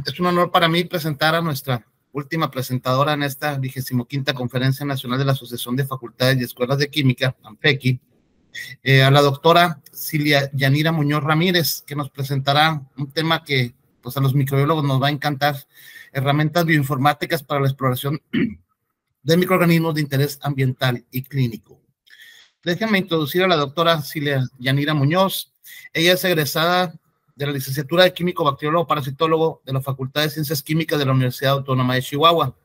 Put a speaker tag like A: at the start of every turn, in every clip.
A: Es un honor para mí presentar a nuestra última presentadora en esta 25ª Conferencia Nacional de la Asociación de Facultades y Escuelas de Química, ANFEQUI, a la doctora Cilia Yanira Muñoz Ramírez, que nos presentará un tema que pues, a los microbiólogos nos va a encantar: herramientas bioinformáticas para la exploración de microorganismos de interés ambiental y clínico. Déjenme introducir a la doctora Cilia Yanira Muñoz. Ella es egresada de la licenciatura de Químico Bacteriólogo Parasitólogo de la Facultad de Ciencias Químicas de la Universidad Autónoma de Chihuahua.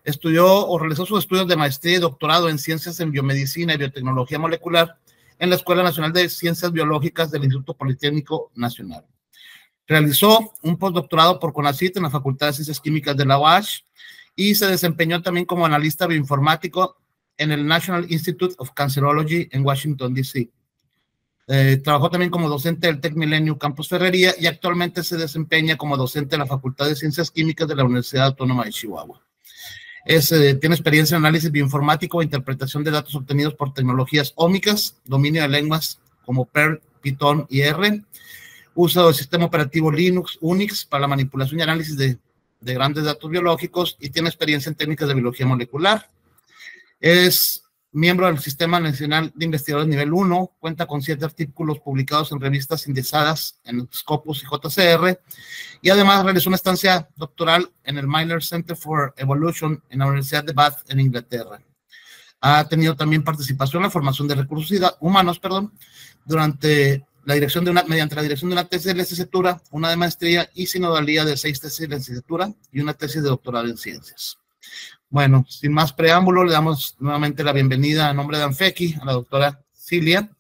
A: Estudió o realizó sus estudios de maestría y doctorado en Ciencias en Biomedicina y Biotecnología Molecular en la Escuela Nacional de Ciencias Biológicas del Instituto Politécnico Nacional. Realizó un postdoctorado por CONACYT en la Facultad de Ciencias Químicas de la UASH y se desempeñó también como analista bioinformático en el National Institute of Cancerology en Washington, D.C. Trabajó también como docente del Tec Milenio Campus Ferrería y actualmente se desempeña como docente de la Facultad de Ciencias Químicas de la Universidad Autónoma de Chihuahua. Tiene experiencia en análisis bioinformático e interpretación de datos obtenidos por tecnologías ómicas, dominio de lenguas como Perl, Python y R, uso del sistema operativo Linux, Unix para la manipulación y análisis de grandes datos biológicos, y tiene experiencia en técnicas de biología molecular. Es miembro del Sistema Nacional de Investigadores Nivel 1, cuenta con 7 artículos publicados en revistas indexadas en Scopus y JCR, y además realizó una estancia doctoral en el Miller Center for Evolution en la Universidad de Bath, en Inglaterra. Ha tenido también participación en la formación de recursos humanos, mediante la dirección de una tesis de licenciatura, una de maestría y sinodalía de 6 tesis de licenciatura y una tesis de doctorado en ciencias. Bueno, sin más preámbulo, le damos nuevamente la bienvenida a nombre de ANFEQUI a la doctora Cilia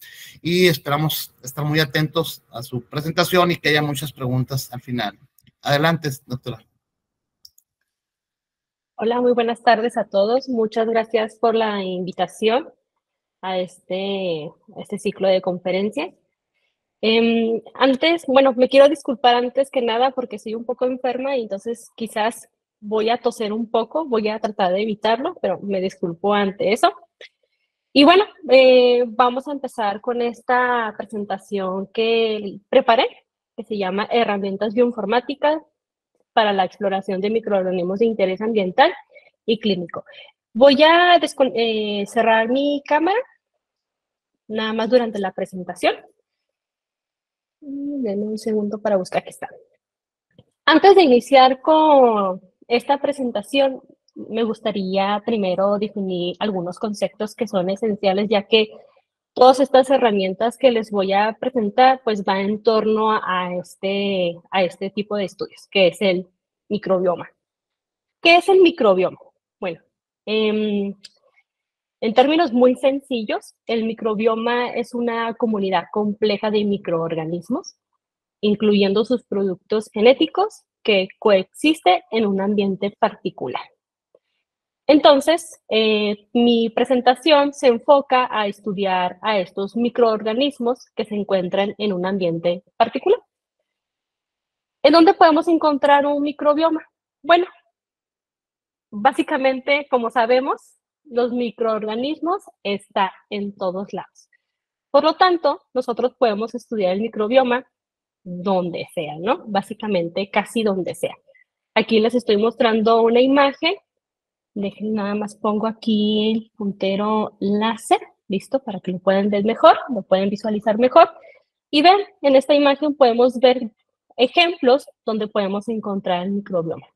A: y esperamos estar muy atentos a su presentación y que haya muchas preguntas al final. Adelante, doctora.
B: Hola, muy buenas tardes a todos. Muchas gracias por la invitación a este ciclo de conferencias. Me quiero disculpar antes que nada porque estoy un poco enferma y entonces quizás voy a toser un poco, voy a tratar de evitarlo, pero me disculpo ante eso. Y bueno, vamos a empezar con esta presentación que preparé, que se llama Herramientas bioinformáticas para la exploración de microorganismos de interés ambiental y clínico. Voy a cerrar mi cámara, nada más durante la presentación. Denme un segundo para buscar, aquí está. Antes de iniciar con esta presentación, me gustaría primero definir algunos conceptos que son esenciales, ya que todas estas herramientas que les voy a presentar, pues va en torno a este tipo de estudios, que es el microbioma. ¿Qué es el microbioma? Bueno, en términos muy sencillos, el microbioma es una comunidad compleja de microorganismos, incluyendo sus productos genéticos, que coexiste en un ambiente particular. Entonces, mi presentación se enfoca a estudiar a estos microorganismos que se encuentran en un ambiente particular. ¿En dónde podemos encontrar un microbioma? Bueno, básicamente, como sabemos, los microorganismos están en todos lados. Por lo tanto, nosotros podemos estudiar el microbioma donde sea, ¿no? Básicamente, casi donde sea. Aquí les estoy mostrando una imagen. Dejen, nada más pongo aquí el puntero láser, listo, para que lo puedan ver mejor, lo pueden visualizar mejor. Y ven, en esta imagen podemos ver ejemplos donde podemos encontrar el microbioma.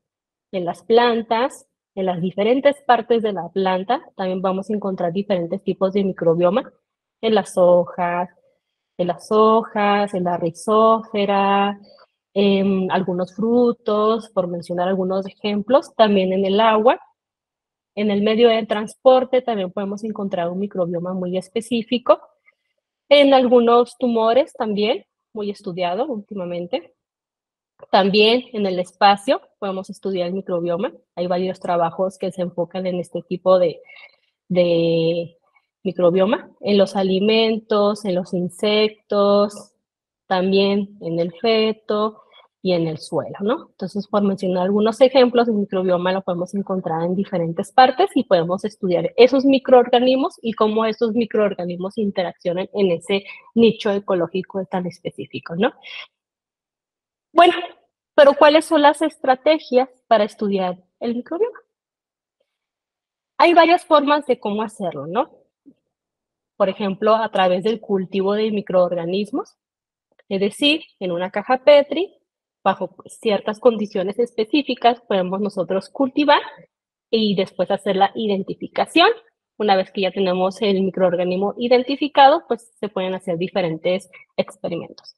B: En las plantas, en las diferentes partes de la planta, también vamos a encontrar diferentes tipos de microbioma. En las hojas, en la rizósfera, en algunos frutos, por mencionar algunos ejemplos, también en el agua. En el medio de transporte también podemos encontrar un microbioma muy específico. En algunos tumores también, muy estudiado últimamente. También en el espacio podemos estudiar el microbioma. Hay varios trabajos que se enfocan en este tipo de microbioma. En los alimentos, en los insectos, también en el feto y en el suelo, ¿no? Entonces, por mencionar algunos ejemplos, el microbioma lo podemos encontrar en diferentes partes y podemos estudiar esos microorganismos y cómo esos microorganismos interaccionan en ese nicho ecológico tan específico, ¿no? Bueno, Pero ¿cuáles son las estrategias para estudiar el microbioma? Hay varias formas de cómo hacerlo, ¿no? Por ejemplo, a través del cultivo de microorganismos, es decir, en una caja Petri, bajo ciertas condiciones específicas, podemos nosotros cultivar y después hacer la identificación. Una vez que ya tenemos el microorganismo identificado, pues se pueden hacer diferentes experimentos.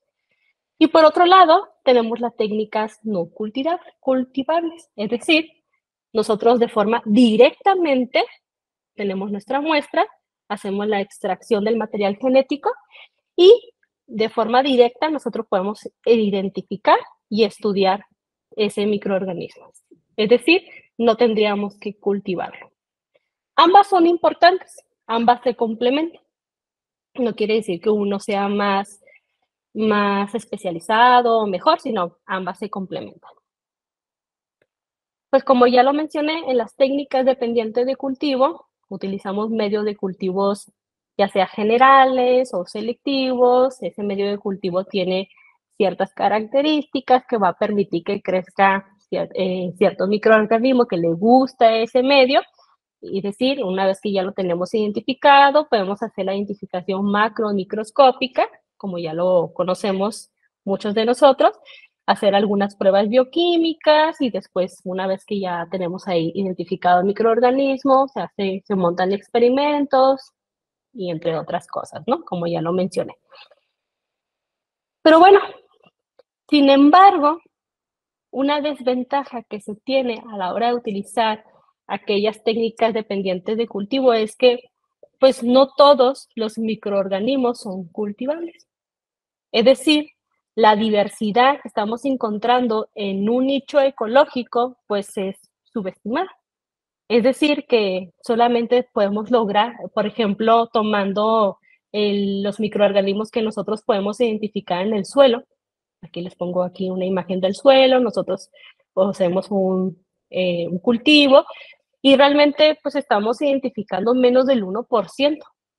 B: Y por otro lado, tenemos las técnicas no cultivables, es decir, nosotros de forma directamente tenemos nuestra muestra, hacemos la extracción del material genético y de forma directa nosotros podemos identificar y estudiar ese microorganismo. Es decir, no tendríamos que cultivarlo. Ambas son importantes, ambas se complementan. No quiere decir que uno sea más especializado o mejor, sino ambas se complementan. Pues como ya lo mencioné, en las técnicas dependientes de cultivo, utilizamos medios de cultivos ya sea generales o selectivos. Ese medio de cultivo tiene ciertas características que va a permitir que crezca ciertos microorganismos que le gusta ese medio. Es decir, una vez que ya lo tenemos identificado, podemos hacer la identificación macro microscópica, como ya lo conocemos muchos de nosotros, hacer algunas pruebas bioquímicas y después, una vez que ya tenemos ahí identificado el microorganismo, se montan experimentos y entre otras cosas, ¿no? Como ya lo mencioné. Pero bueno, sin embargo, una desventaja que se tiene a la hora de utilizar aquellas técnicas dependientes de cultivo es que, pues, no todos los microorganismos son cultivables. Es decir, la diversidad que estamos encontrando en un nicho ecológico, pues, es subestimada. Es decir, que solamente podemos lograr, por ejemplo, tomando los microorganismos que nosotros podemos identificar en el suelo. Aquí les pongo aquí una imagen del suelo, nosotros poseemos un cultivo y realmente pues estamos identificando menos del 1%.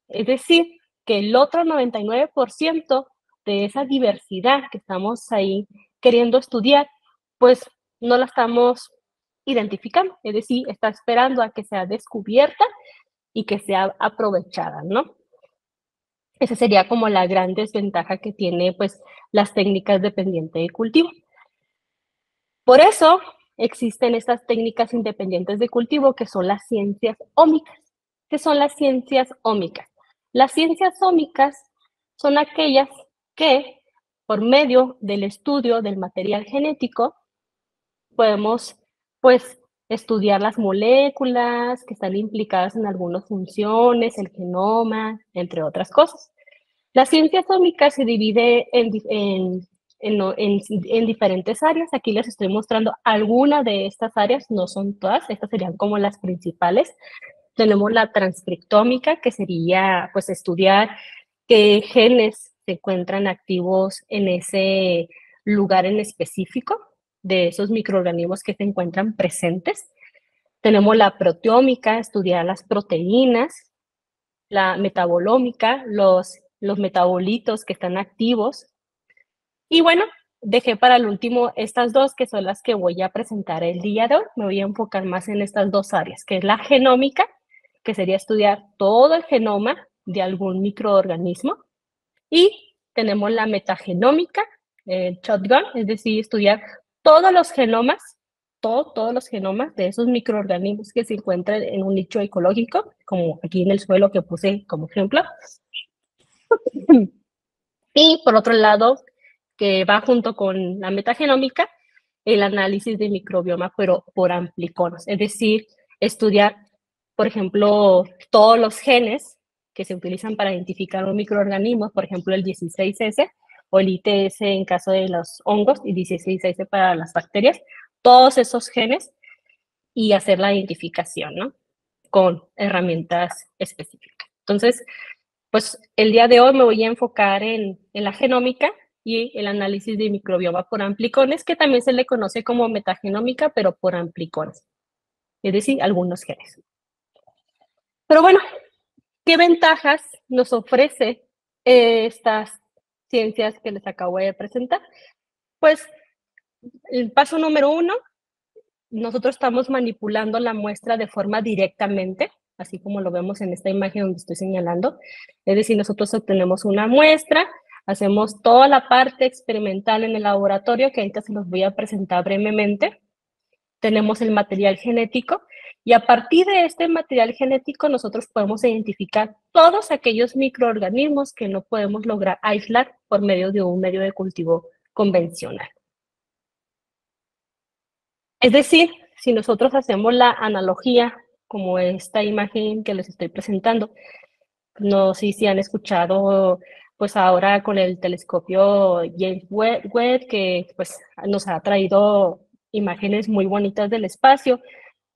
B: Es decir, que el otro 99% de esa diversidad que estamos ahí queriendo estudiar, pues no la estamos identificando. Es decir, está esperando a que sea descubierta y que sea aprovechada, ¿no? Esa sería como la gran desventaja que tiene, pues, las técnicas dependientes de cultivo. Por eso existen estas técnicas independientes de cultivo que son las ciencias ómicas. ¿Qué son las ciencias ómicas? Las ciencias ómicas son aquellas que, por medio del estudio del material genético, podemos, pues, estudiar las moléculas que están implicadas en algunas funciones, el genoma, entre otras cosas. La ciencia atómica se divide en diferentes áreas. Aquí les estoy mostrando algunas de estas áreas, no son todas, estas serían como las principales. Tenemos la transcriptómica, que sería pues estudiar qué genes se encuentran activos en ese lugar en específico de esos microorganismos que se encuentran presentes. Tenemos la proteómica, estudiar las proteínas, la metabolómica, los metabolitos que están activos. Y bueno, dejé para el último estas dos, que son las que voy a presentar el día de hoy. Me voy a enfocar más en estas dos áreas, que es la genómica, que sería estudiar todo el genoma de algún microorganismo. Y tenemos la metagenómica, shotgun, es decir, estudiar todos los genomas, todos los genomas de esos microorganismos que se encuentran en un nicho ecológico, como aquí en el suelo que puse como ejemplo. Y por otro lado, que va junto con la metagenómica, el análisis de microbioma, pero por ampliconos, es decir, estudiar, por ejemplo, todos los genes que se utilizan para identificar un microorganismo, por ejemplo, el 16S o el ITS en caso de los hongos y 16S para las bacterias, todos esos genes y hacer la identificación, ¿no? Con herramientas específicas. Entonces, pues el día de hoy me voy a enfocar en la genómica y el análisis de microbioma por amplicones, que también se le conoce como metagenómica, pero por amplicones, es decir, algunos genes. Pero bueno, ¿qué ventajas nos ofrece estas ciencias que les acabo de presentar? Pues El paso número 1, nosotros estamos manipulando la muestra de forma directamente, así como lo vemos en esta imagen donde estoy señalando. Es decir, nosotros obtenemos una muestra, hacemos toda la parte experimental en el laboratorio, que ahorita se los voy a presentar brevemente. Tenemos el material genético y a partir de este material genético nosotros podemos identificar todos aquellos microorganismos que no podemos lograr aislar por medio de un medio de cultivo convencional. Es decir, si nosotros hacemos la analogía como esta imagen que les estoy presentando, no sé si han escuchado, pues ahora con el telescopio James Webb, que pues nos ha traído imágenes muy bonitas del espacio,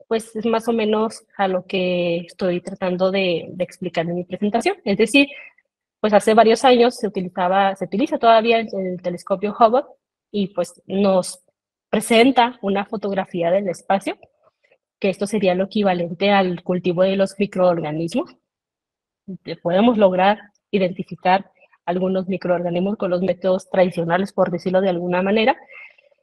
B: pues es más o menos a lo que estoy tratando de explicar en mi presentación. Es decir, pues hace varios años se utiliza todavía el telescopio Hubble y pues nos presenta una fotografía del espacio, que esto sería lo equivalente al cultivo de los microorganismos. Podemos lograr identificar algunos microorganismos con los métodos tradicionales, por decirlo de alguna manera,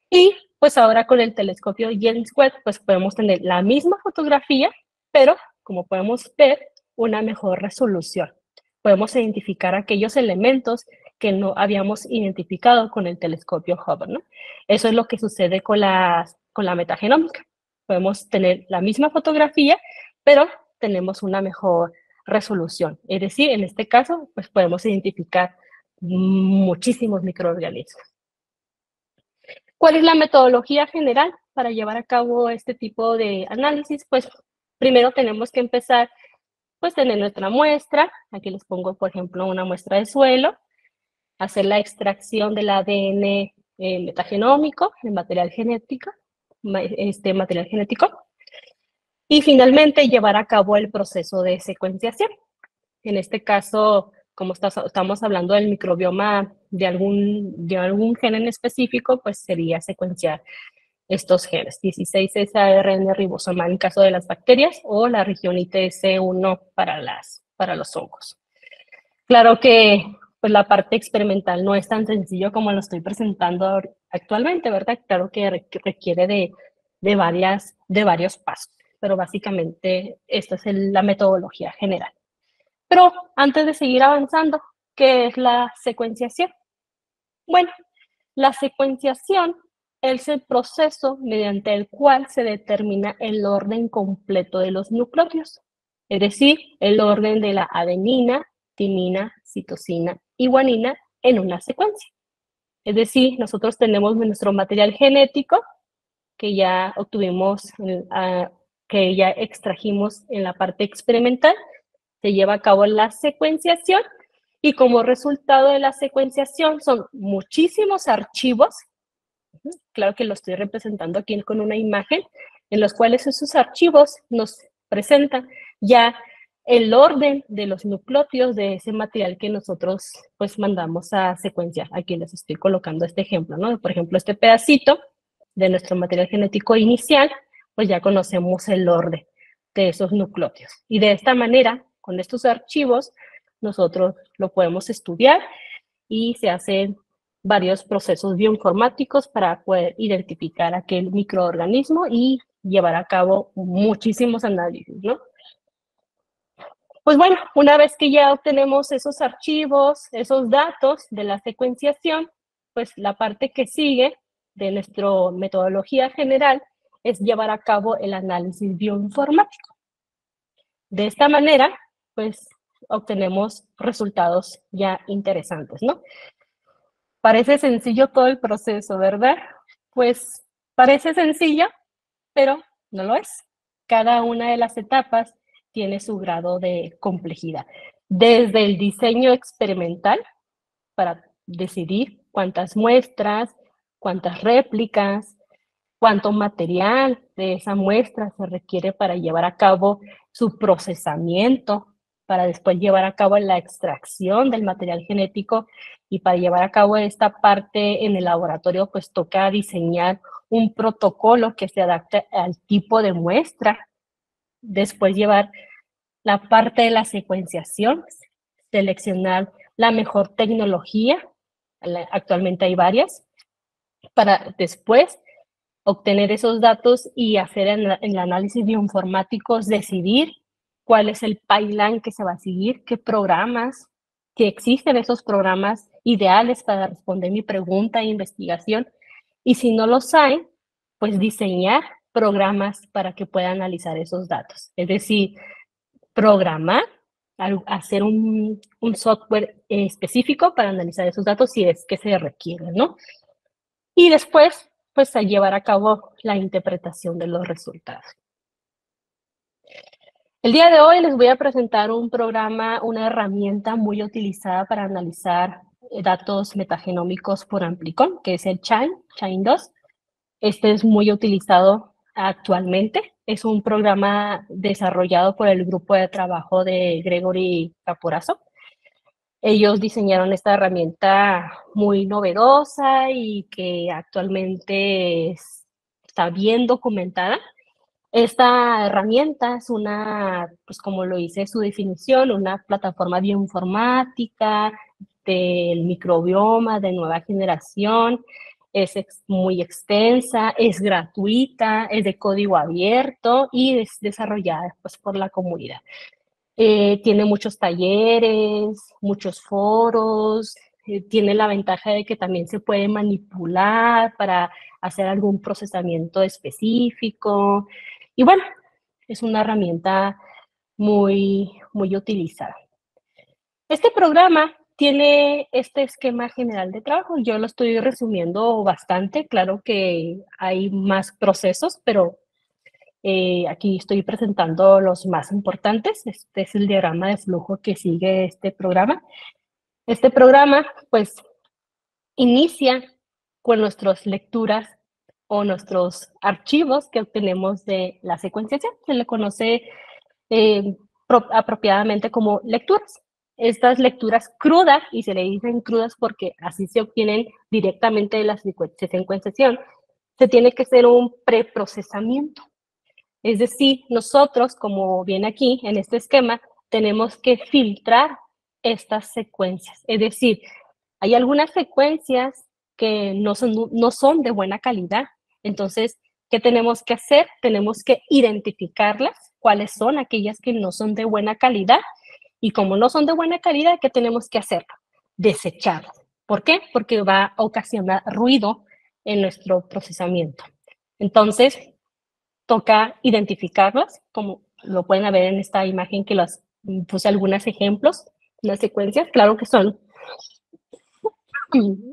B: y pues ahora con el telescopio James Webb, pues podemos tener la misma fotografía, pero como podemos ver, una mejor resolución. Podemos identificar aquellos elementos que no habíamos identificado con el telescopio Hubble, ¿no? Eso es lo que sucede con la metagenómica. Podemos tener la misma fotografía, pero tenemos una mejor resolución. Es decir, en este caso, pues podemos identificar muchísimos microorganismos. ¿Cuál es la metodología general para llevar a cabo este tipo de análisis? Pues primero tenemos que empezar, pues tener nuestra muestra. Aquí les pongo, por ejemplo, una muestra de suelo, hacer la extracción del ADN metagenómico, el material genético, y finalmente llevar a cabo el proceso de secuenciación. En este caso, como estamos hablando del microbioma de algún gen en específico, pues sería secuenciar estos genes, 16 SARN ribosomal en caso de las bacterias o la región ITS1 para los hongos. Claro que pues, la parte experimental no es tan sencillo como lo estoy presentando actualmente, ¿verdad? Claro que requiere de varios pasos, pero básicamente esta es la metodología general. Pero antes de seguir avanzando, ¿qué es la secuenciación? Bueno, la secuenciación es el proceso mediante el cual se determina el orden completo de los nucleótidos, es decir, el orden de la adenina, timina, citosina y guanina en una secuencia. Es decir, nosotros tenemos nuestro material genético que ya obtuvimos, que ya extrajimos en la parte experimental, se lleva a cabo la secuenciación y como resultado de la secuenciación son muchísimos archivos, claro que lo estoy representando aquí con una imagen, en los cuales esos archivos nos presentan ya el orden de los nucleótidos de ese material que nosotros pues mandamos a secuenciar. Aquí les estoy colocando este ejemplo, ¿no? Por ejemplo, este pedacito de nuestro material genético inicial, pues ya conocemos el orden de esos nucleótidos. Y de esta manera, con estos archivos, nosotros lo podemos estudiar y se hacen varios procesos bioinformáticos para poder identificar aquel microorganismo y llevar a cabo muchísimos análisis, ¿no? Pues bueno, una vez que ya obtenemos esos archivos, esos datos de la secuenciación, pues la parte que sigue de nuestra metodología general es llevar a cabo el análisis bioinformático. De esta manera, pues obtenemos resultados ya interesantes, ¿no? Parece sencillo todo el proceso, ¿verdad? Pues parece sencillo, pero no lo es. Cada una de las etapas tiene su grado de complejidad. Desde el diseño experimental, para decidir cuántas muestras, cuántas réplicas, cuánto material de esa muestra se requiere para llevar a cabo su procesamiento, para después llevar a cabo la extracción del material genético y para llevar a cabo esta parte en el laboratorio, pues toca diseñar un protocolo que se adapte al tipo de muestra, después llevar la parte de la secuenciación, seleccionar la mejor tecnología, actualmente hay varias, para después obtener esos datos y hacer en el análisis bioinformáticos, decidir cuál es el pipeline que se va a seguir, qué programas, que existen esos programas ideales para responder mi pregunta de investigación. Y si no los hay, pues diseñar programas para que pueda analizar esos datos. Es decir, programar, hacer un software específico para analizar esos datos si es que se requiere, ¿no? Y después, pues, a llevar a cabo la interpretación de los resultados. El día de hoy les voy a presentar un programa, una herramienta muy utilizada para analizar datos metagenómicos por Amplicon, que es el Chain 2. Este es muy utilizado actualmente. Es un programa desarrollado por el grupo de trabajo de Gregory Caporaso. Ellos diseñaron esta herramienta muy novedosa y que actualmente está bien documentada. Esta herramienta es una, pues como lo dice su definición, una plataforma bioinformática del microbioma de nueva generación. Es muy extensa, es gratuita, es de código abierto y es desarrollada pues, por la comunidad. Tiene muchos talleres, muchos foros, tiene la ventaja de que también se puede manipular para hacer algún procesamiento específico. Y bueno, es una herramienta muy, muy utilizada. Este programa tiene este esquema general de trabajo. Yo lo estoy resumiendo bastante. Claro que hay más procesos, pero aquí estoy presentando los más importantes. Este es el diagrama de flujo que sigue este programa. Este programa, pues, inicia con nuestras lecturas o nuestros archivos que obtenemos de la secuenciación. Se le conoce apropiadamente como lecturas. Estas lecturas crudas, y se le dicen crudas porque así se obtienen directamente de la secuenciación, se tiene que hacer un preprocesamiento. Es decir, nosotros, como viene aquí en este esquema, tenemos que filtrar estas secuencias. Es decir, hay algunas secuencias que no son de buena calidad. Entonces, ¿qué tenemos que hacer? Tenemos que identificarlas, cuáles son aquellas que no son de buena calidad. Y como no son de buena calidad, ¿qué tenemos que hacer? Desecharlas. ¿Por qué? Porque va a ocasionar ruido en nuestro procesamiento. Entonces, toca identificarlas, como lo pueden ver en esta imagen que las puse algunos ejemplos, unas secuencias, claro que son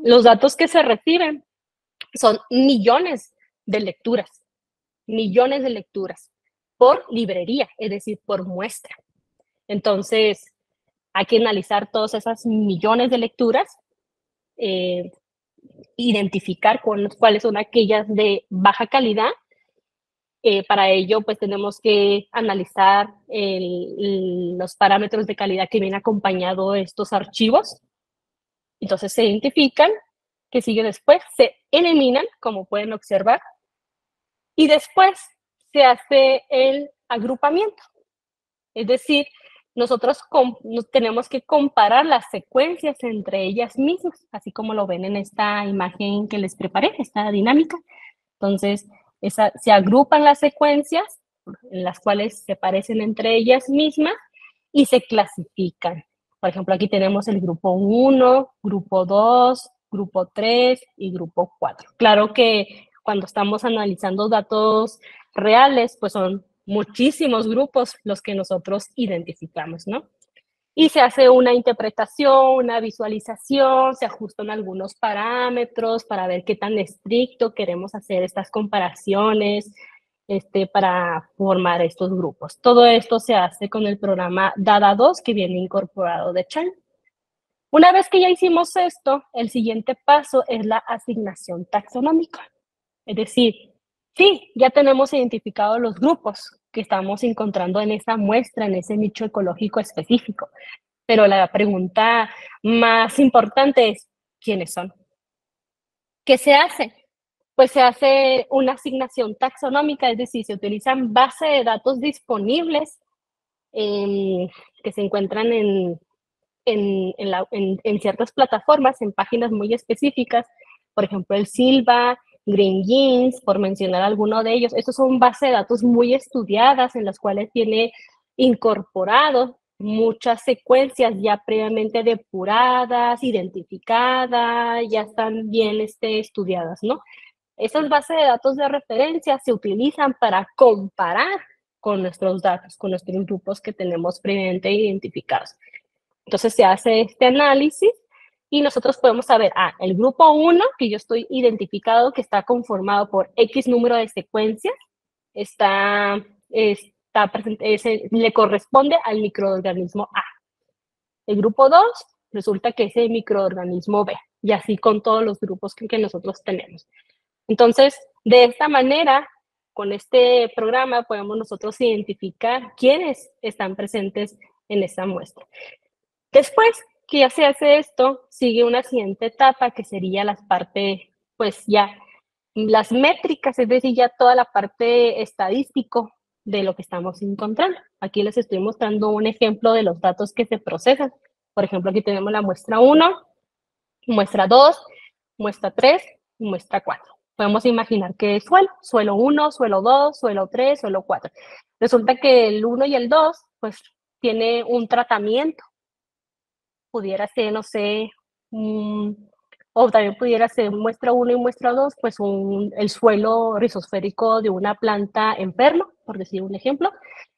B: los datos que se reciben, son millones de lecturas por librería, es decir, por muestra. Entonces, hay que analizar todas esas millones de lecturas, identificar cuáles son aquellas de baja calidad. Para ello, pues tenemos que analizar los parámetros de calidad que vienen acompañado de estos archivos. Entonces se identifican, que sigue después, se eliminan, como pueden observar, y después se hace el agrupamiento. Es decir, nosotros tenemos que comparar las secuencias entre ellas mismas, así como lo ven en esta imagen que les preparé, esta dinámica. Entonces, se agrupan las secuencias en las cuales se parecen entre ellas mismas y se clasifican. Por ejemplo, aquí tenemos el grupo 1, grupo 2, grupo 3 y grupo 4. Claro que cuando estamos analizando datos reales, pues son muchísimos grupos los que nosotros identificamos, ¿no? Y se hace una interpretación, una visualización, se ajustan algunos parámetros para ver qué tan estricto queremos hacer estas comparaciones para formar estos grupos. Todo esto se hace con el programa DADA2 que viene incorporado de Chain. Una vez que ya hicimos esto, el siguiente paso es la asignación taxonómica. Es decir, sí, ya tenemos identificados los grupos que estamos encontrando en esa muestra, en ese nicho ecológico específico. Pero la pregunta más importante es, ¿quiénes son? ¿Qué se hace? Pues se hace una asignación taxonómica, es decir, se utilizan bases de datos disponibles que se encuentran en ciertas plataformas, en páginas muy específicas, por ejemplo, el Silva, Green Jeans, por mencionar alguno de ellos. Estos son bases de datos muy estudiadas en las cuales tiene incorporado muchas secuencias ya previamente depuradas, identificadas, ya están bien estudiadas, ¿no? Esas bases de datos de referencia se utilizan para comparar con nuestros datos, con nuestros grupos que tenemos previamente identificados. Entonces se hace este análisis y nosotros podemos saber, el grupo 1, que yo estoy identificado, que está conformado por X número de secuencias, le corresponde al microorganismo A. El grupo 2 resulta que es el microorganismo B, y así con todos los grupos que nosotros tenemos. Entonces, de esta manera, con este programa podemos nosotros identificar quiénes están presentes en esta muestra. Después que ya se hace esto, sigue una siguiente etapa que sería las partes, pues ya las métricas, es decir, ya toda la parte estadístico de lo que estamos encontrando. Aquí les estoy mostrando un ejemplo de los datos que se procesan. Por ejemplo, aquí tenemos la muestra 1, muestra 2, muestra 3 y muestra 4. Podemos imaginar que es suelo 1, suelo 2, suelo 3, suelo 4. Resulta que el 1 y el 2, pues, tiene un tratamiento. Pudiera ser, no sé, o también pudiera ser muestra 1 y muestra 2, pues el suelo rizosférico de una planta enferma, por decir un ejemplo,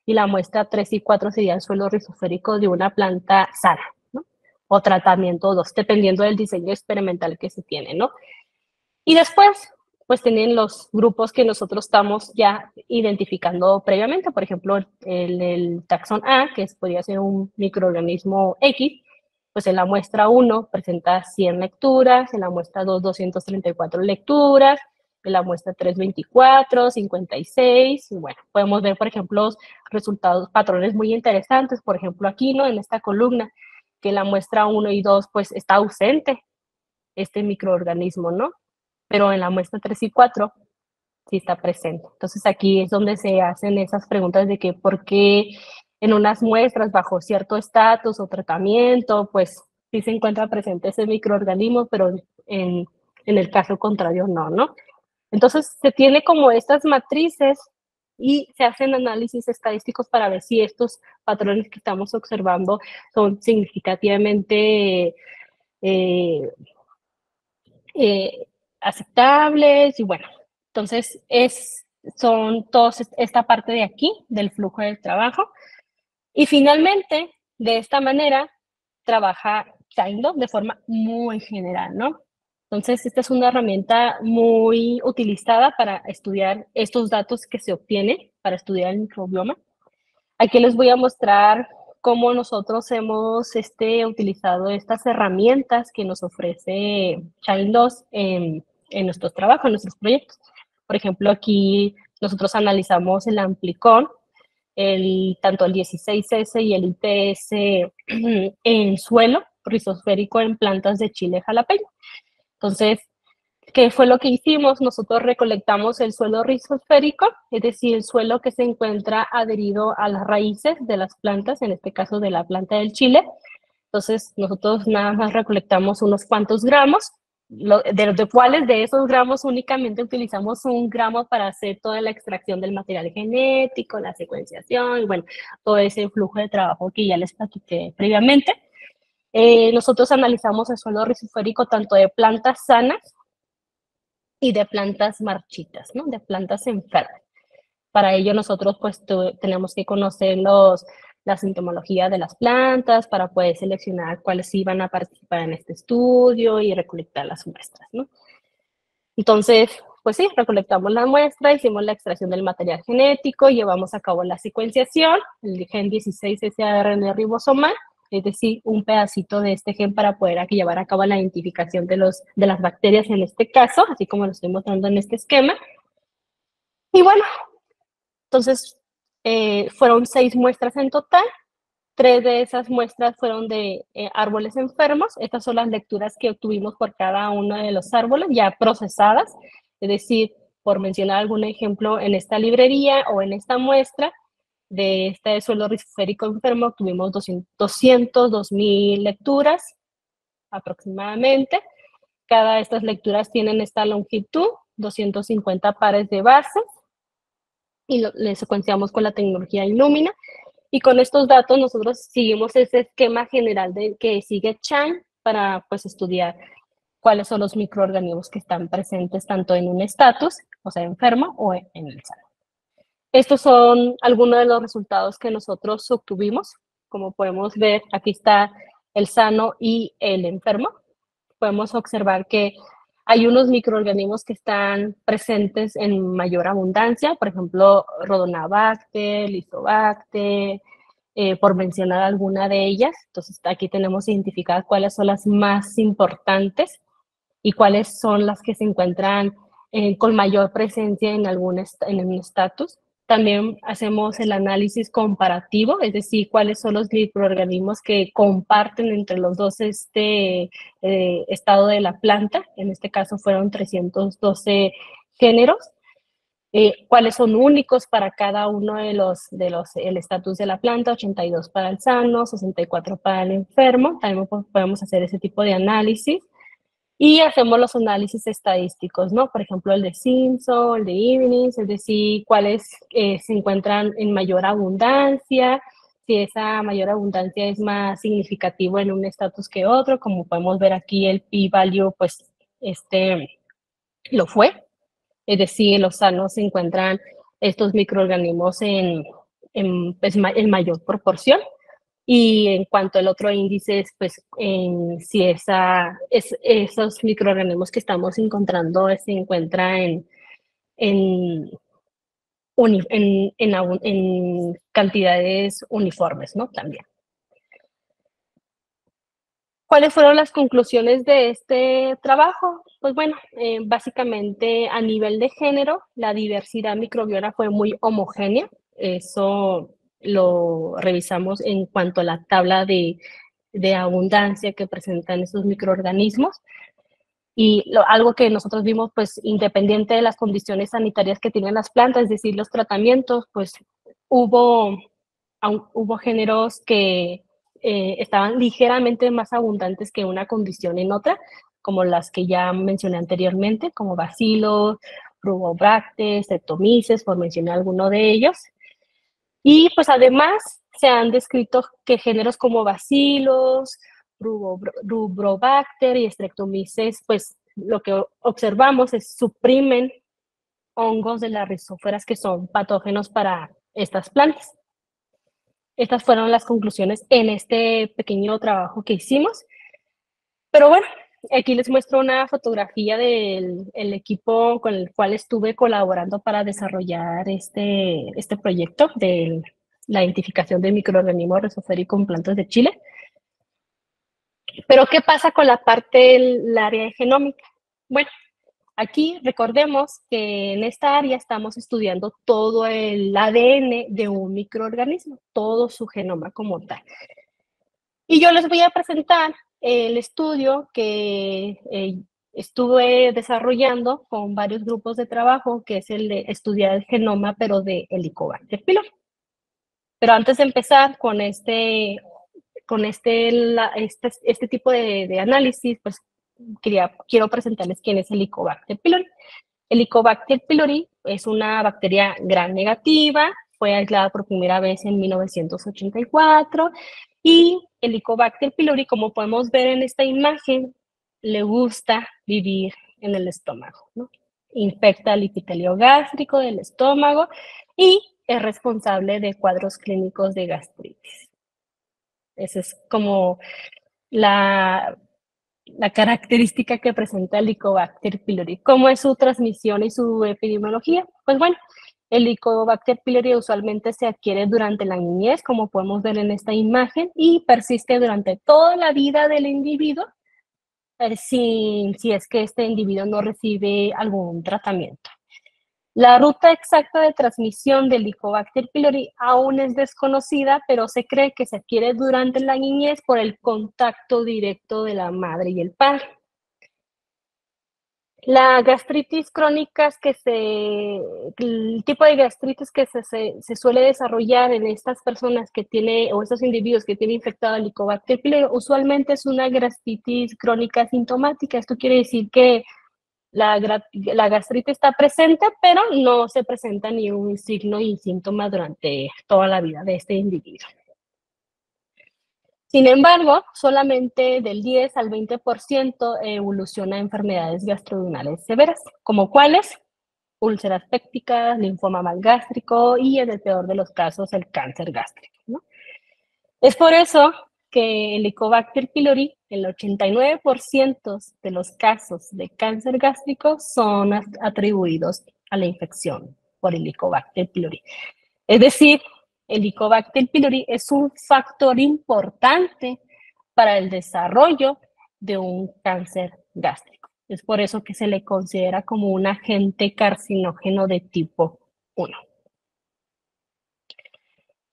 B: y la muestra 3 y 4 sería el suelo rizosférico de una planta sana, ¿no? O tratamiento 2, dependiendo del diseño experimental que se tiene, ¿no? Y después, pues tienen los grupos que nosotros estamos ya identificando previamente, por ejemplo, el taxón A, que podría ser un microorganismo X, pues en la muestra 1 presenta 100 lecturas, en la muestra 2, 234 lecturas, en la muestra 3, 24, 56, y bueno, podemos ver, por ejemplo, resultados, patrones muy interesantes, por ejemplo, aquí, ¿no? En esta columna, que en la muestra 1 y 2, pues está ausente este microorganismo, ¿no? Pero en la muestra 3 y 4 sí está presente. Entonces aquí es donde se hacen esas preguntas de que por qué en unas muestras bajo cierto estatus o tratamiento, pues sí se encuentra presente ese microorganismo, pero en el caso contrario no. Entonces se tiene como estas matrices y se hacen análisis estadísticos para ver si estos patrones que estamos observando son significativamente aceptables y bueno, entonces son todos esta parte de aquí del flujo del trabajo y finalmente de esta manera trabaja Chindo de forma muy general, ¿no? Entonces esta es una herramienta muy utilizada para estudiar estos datos que se obtienen para estudiar el microbioma. Aquí les voy a mostrar cómo nosotros hemos utilizado estas herramientas que nos ofrece Child2 en nuestros trabajos, en nuestros proyectos. Por ejemplo, aquí nosotros analizamos el Amplicon, tanto el 16S y el IPS en suelo rizosférico en plantas de chile jalapeño. Entonces, ¿qué fue lo que hicimos? Nosotros recolectamos el suelo rizosférico, es decir, el suelo que se encuentra adherido a las raíces de las plantas, en este caso de la planta del chile. Entonces, nosotros nada más recolectamos unos cuantos gramos, de los cuales de esos gramos únicamente utilizamos 1 gramo para hacer toda la extracción del material genético, la secuenciación, y bueno, todo ese flujo de trabajo que ya les platiqué previamente. Nosotros analizamos el suelo rizosférico tanto de plantas sanas y de plantas marchitas, ¿no? De plantas enfermas. Para ello nosotros pues tenemos que conocer la sintomología de las plantas para poder seleccionar cuáles iban a participar en este estudio y recolectar las muestras, ¿no? Entonces, pues sí, recolectamos la muestra, hicimos la extracción del material genético, llevamos a cabo la secuenciación, el gen 16S-ARN ribosomal, es decir, un pedacito de este gen para poder aquí llevar a cabo la identificación de las bacterias en este caso, así como lo estoy mostrando en este esquema. Y bueno, entonces fueron 6 muestras en total, 3 de esas muestras fueron de árboles enfermos. Estas son las lecturas que obtuvimos por cada uno de los árboles ya procesadas, es decir, por mencionar algún ejemplo, en esta librería o en esta muestra de este suelo rizosférico enfermo obtuvimos 202,000 lecturas aproximadamente, Cada de estas lecturas tienen esta longitud, 250 pares de bases, y le secuenciamos con la tecnología Illumina. Y con estos datos nosotros seguimos ese esquema general que sigue Chan para pues estudiar cuáles son los microorganismos que están presentes tanto en un estatus, o sea, enfermo, o en el sano. Estos son algunos de los resultados que nosotros obtuvimos. Como podemos ver, aquí está el sano y el enfermo. Podemos observar que hay unos microorganismos que están presentes en mayor abundancia, por ejemplo, Rhodonobacter, Lizobacter, por mencionar alguna de ellas. Entonces, aquí tenemos identificadas cuáles son las más importantes y cuáles son las que se encuentran con mayor presencia en un estatus. También hacemos el análisis comparativo, es decir, cuáles son los microorganismos que comparten entre los dos estado de la planta. En este caso fueron 312 géneros. Cuáles son únicos para cada uno el estatus de la planta, 82 para el sano, 64 para el enfermo. También podemos hacer ese tipo de análisis. Y hacemos los análisis estadísticos, ¿no? Por ejemplo, el de Simpson, el de Evenings, es decir, cuáles se encuentran en mayor abundancia, si esa mayor abundancia es más significativo en un estatus que otro. Como podemos ver aquí, el p-value, pues, lo fue. Es decir, en los sanos se encuentran estos microorganismos en mayor proporción. Y en cuanto al otro índice, pues si esos microorganismos que estamos encontrando se encuentran en, en cantidades uniformes, ¿no? También. ¿Cuáles fueron las conclusiones de este trabajo? Pues bueno, básicamente a nivel de género, la diversidad microbiana fue muy homogénea. Eso lo revisamos en cuanto a la tabla de abundancia que presentan esos microorganismos. Y algo que nosotros vimos, pues independiente de las condiciones sanitarias que tienen las plantas, es decir, los tratamientos, pues hubo géneros que estaban ligeramente más abundantes que una condición en otra, como las que ya mencioné anteriormente, como Bacillus, Rubobacter, Streptomyces, por mencionar alguno de ellos. Y pues además se han descrito que géneros como Bacillus, Rubobacter y Streptomyces, pues lo que observamos es suprimen hongos de las rizóferas que son patógenos para estas plantas. Estas fueron las conclusiones en este pequeño trabajo que hicimos. Pero bueno, aquí les muestro una fotografía del equipo con el cual estuve colaborando para desarrollar este proyecto de la identificación de microorganismos resoféricos en plantas de Chile. Pero, ¿qué pasa con la parte del área genómica? Bueno, aquí recordemos que en esta área estamos estudiando todo el ADN de un microorganismo, todo su genoma como tal. Y yo les voy a presentar el estudio que estuve desarrollando con varios grupos de trabajo, que es el de estudiar el genoma, pero de Helicobacter pylori. Pero antes de empezar con este tipo de análisis, pues quiero presentarles quién es Helicobacter pylori. Helicobacter pylori es una bacteria gram negativa, fue aislada por primera vez en 1984, y Helicobacter pylori, como podemos ver en esta imagen, le gusta vivir en el estómago, ¿no? Infecta el epitelio gástrico del estómago y es responsable de cuadros clínicos de gastritis. Esa es como la característica que presenta el Helicobacter pylori. ¿Cómo es su transmisión y su epidemiología? Pues bueno, el Helicobacter pylori usualmente se adquiere durante la niñez, como podemos ver en esta imagen, y persiste durante toda la vida del individuo, si es que este individuo no recibe algún tratamiento. La ruta exacta de transmisión del Helicobacter pylori aún es desconocida, pero se cree que se adquiere durante la niñez por el contacto directo de la madre y el padre. La gastritis crónica el tipo de gastritis que se suele desarrollar en estas personas que tiene, o estos individuos que tienen infectado el Helicobacter pylori, usualmente es una gastritis crónica sintomática. Esto quiere decir que la gastritis está presente, pero no se presenta ni un signo ni síntoma durante toda la vida de este individuo. Sin embargo, solamente del 10 al 20% evoluciona a enfermedades gastroduodenales severas, como cuáles: úlceras pépticas, linfoma malgástrico y, en el peor de los casos, el cáncer gástrico, ¿no? Es por eso que el Helicobacter pylori, el 89% de los casos de cáncer gástrico son atribuidos a la infección por el Helicobacter pylori. Es decir, el Helicobacter pylori es un factor importante para el desarrollo de un cáncer gástrico. Es por eso que se le considera como un agente carcinógeno de tipo 1.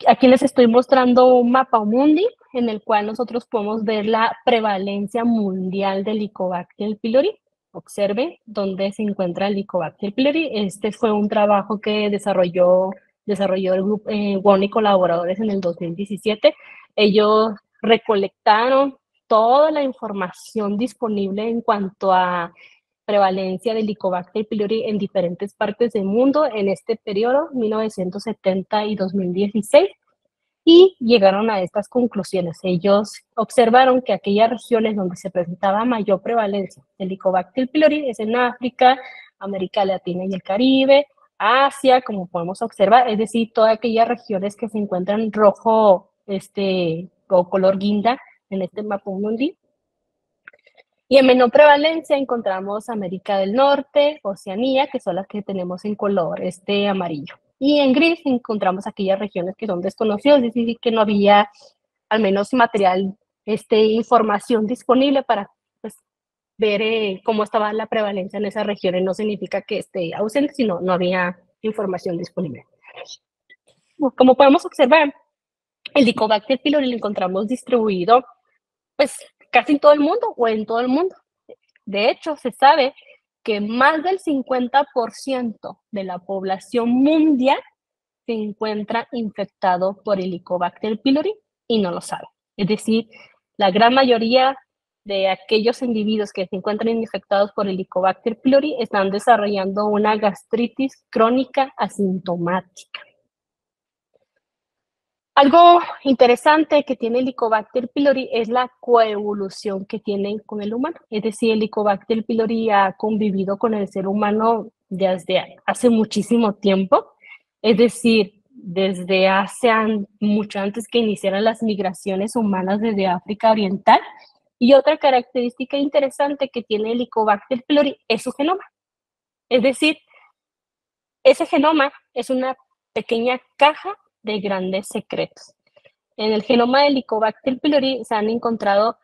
B: Aquí les estoy mostrando un mapa mundi en el cual nosotros podemos ver la prevalencia mundial del Helicobacter pylori. Observen dónde se encuentra el Helicobacter pylori. Este fue un trabajo que desarrolló el grupo WON y colaboradores en el 2017. Ellos recolectaron toda la información disponible en cuanto a prevalencia del Helicobacter pylori en diferentes partes del mundo en este periodo, 1970 y 2016, y llegaron a estas conclusiones. Ellos observaron que aquellas regiones donde se presentaba mayor prevalencia del Helicobacter pylori es en África, América Latina y el Caribe, Asia, como podemos observar, es decir, todas aquellas regiones que se encuentran rojo o color guinda en este mapa mundi. Y en menor prevalencia encontramos América del Norte, Oceanía, que son las que tenemos en color amarillo. Y en gris encontramos aquellas regiones que son desconocidas, es decir, que no había al menos material, información disponible para pues, ver cómo estaba la prevalencia en esas regiones. No significa que esté ausente, sino no había información disponible. Como podemos observar, el Helicobacter pylori lo encontramos distribuido pues casi en todo el mundo o en todo el mundo. De hecho, se sabe que más del 50% de la población mundial se encuentra infectado por el Helicobacter pylori y no lo sabe. Es decir, la gran mayoría de aquellos individuos que se encuentran infectados por el Helicobacter pylori están desarrollando una gastritis crónica asintomática. Algo interesante que tiene el Helicobacter pylori es la coevolución que tiene con el humano. Es decir, el Helicobacter pylori ha convivido con el ser humano desde hace muchísimo tiempo. Es decir, desde mucho antes que iniciaran las migraciones humanas desde África Oriental. Y otra característica interesante que tiene el Helicobacter pylori es su genoma. Es decir, ese genoma es una pequeña caja de grandes secretos. En el genoma del Helicobacter pylori se han encontrado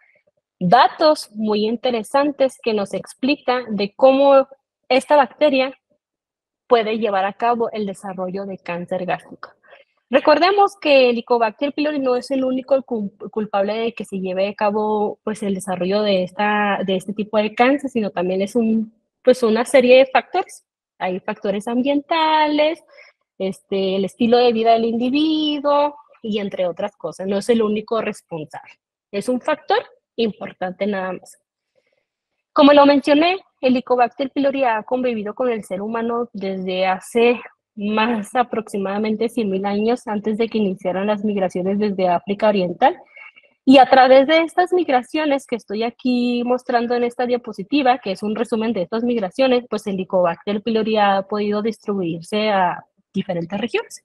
B: datos muy interesantes que nos explican de cómo esta bacteria puede llevar a cabo el desarrollo de cáncer gástrico. Recordemos que el Helicobacter pylori no es el único culpable de que se lleve a cabo pues, el desarrollo de este tipo de cáncer, sino también es una serie de factores. Hay factores ambientales, el estilo de vida del individuo y entre otras cosas. No es el único responsable. Es un factor importante nada más. Como lo mencioné, el Helicobacter pylori ha convivido con el ser humano desde hace más aproximadamente 100.000 años antes de que iniciaran las migraciones desde África Oriental. Y a través de estas migraciones que estoy aquí mostrando en esta diapositiva, que es un resumen de estas migraciones, pues el Helicobacter pylori ha podido distribuirse a diferentes regiones.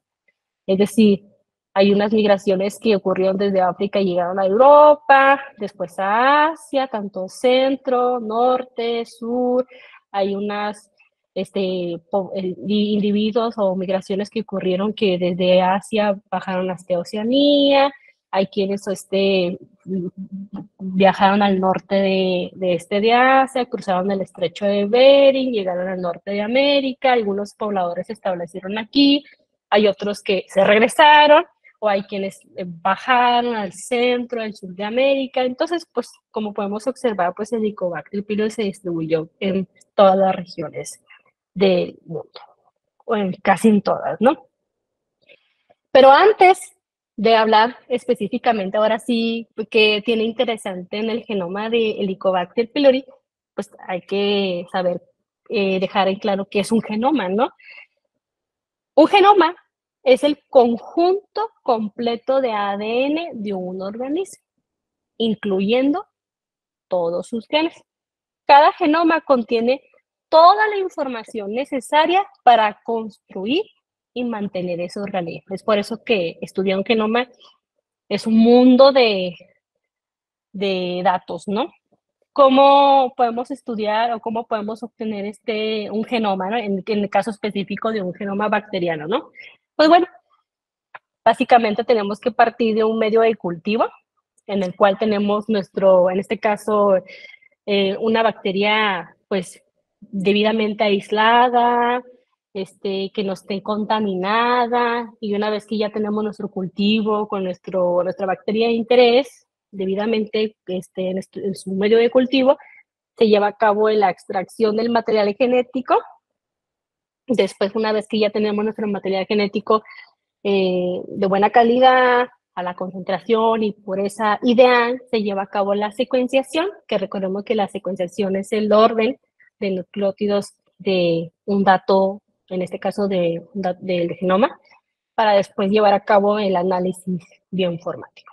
B: Es decir, hay unas migraciones que ocurrieron desde África y llegaron a Europa, después a Asia, tanto centro, norte, sur. Hay unas individuos o migraciones que ocurrieron que desde Asia bajaron hasta Oceanía. Hay quienes viajaron al norte de Asia, cruzaron el estrecho de Bering, llegaron al norte de América, algunos pobladores se establecieron aquí, hay otros que se regresaron, o hay quienes bajaron al centro, al sur de América. Entonces, pues como podemos observar, pues el Helicobacter pylori se distribuyó en todas las regiones del mundo, o en casi en todas, ¿no? Pero antes de hablar específicamente, ahora sí, que tiene interesante en el genoma de Helicobacter pylori, pues hay que saber, dejar en claro qué es un genoma, ¿no? Un genoma es el conjunto completo de ADN de un organismo, incluyendo todos sus genes. Cada genoma contiene toda la información necesaria para construir y mantener ese organismo. Es por eso que estudiar un genoma es un mundo de datos, ¿no? ¿Cómo podemos estudiar o cómo podemos obtener un genoma, ¿no? En el caso específico de un genoma bacteriano, ¿no? Pues bueno, básicamente tenemos que partir de un medio de cultivo en el cual tenemos en este caso, una bacteria pues debidamente aislada, que no esté contaminada, y una vez que ya tenemos nuestro cultivo con nuestra bacteria de interés, debidamente en su medio de cultivo, se lleva a cabo la extracción del material genético. Después, una vez que ya tenemos nuestro material genético de buena calidad, a la concentración y pureza ideal, se lleva a cabo la secuenciación, que recordemos que la secuenciación es el orden de nucleótidos de un dato, en este caso del genoma, para después llevar a cabo el análisis bioinformático.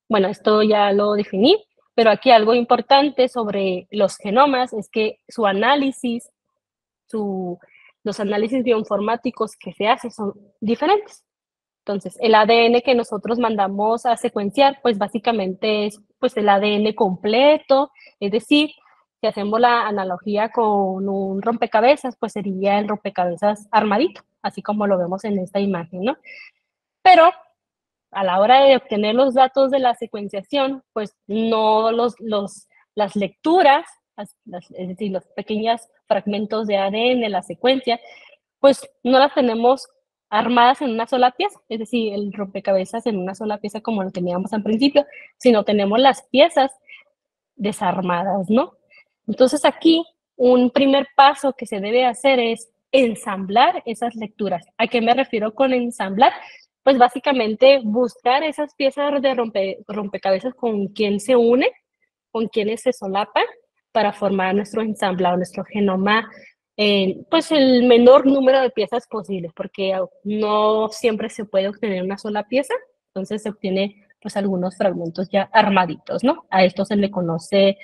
B: Bueno, esto ya lo definí, pero aquí algo importante sobre los genomas es que su análisis, los análisis bioinformáticos que se hacen son diferentes. Entonces, el ADN que nosotros mandamos a secuenciar, pues básicamente es pues, el ADN completo, es decir, si hacemos la analogía con un rompecabezas, pues sería el rompecabezas armadito, así como lo vemos en esta imagen, ¿no? Pero a la hora de obtener los datos de la secuenciación, pues no las lecturas, es decir, los pequeños fragmentos de ADN, la secuencia, pues no las tenemos armadas en una sola pieza, es decir, el rompecabezas en una sola pieza como lo teníamos al principio, sino tenemos las piezas desarmadas, ¿no? Entonces aquí un primer paso que se debe hacer es ensamblar esas lecturas. ¿A qué me refiero con ensamblar? Pues básicamente buscar esas piezas de rompecabezas con quien se une, con quienes se solapan para formar nuestro ensamblado, nuestro genoma, pues el menor número de piezas posibles, porque no siempre se puede obtener una sola pieza, entonces se obtiene pues algunos fragmentos ya armaditos, ¿no? A esto se le conoce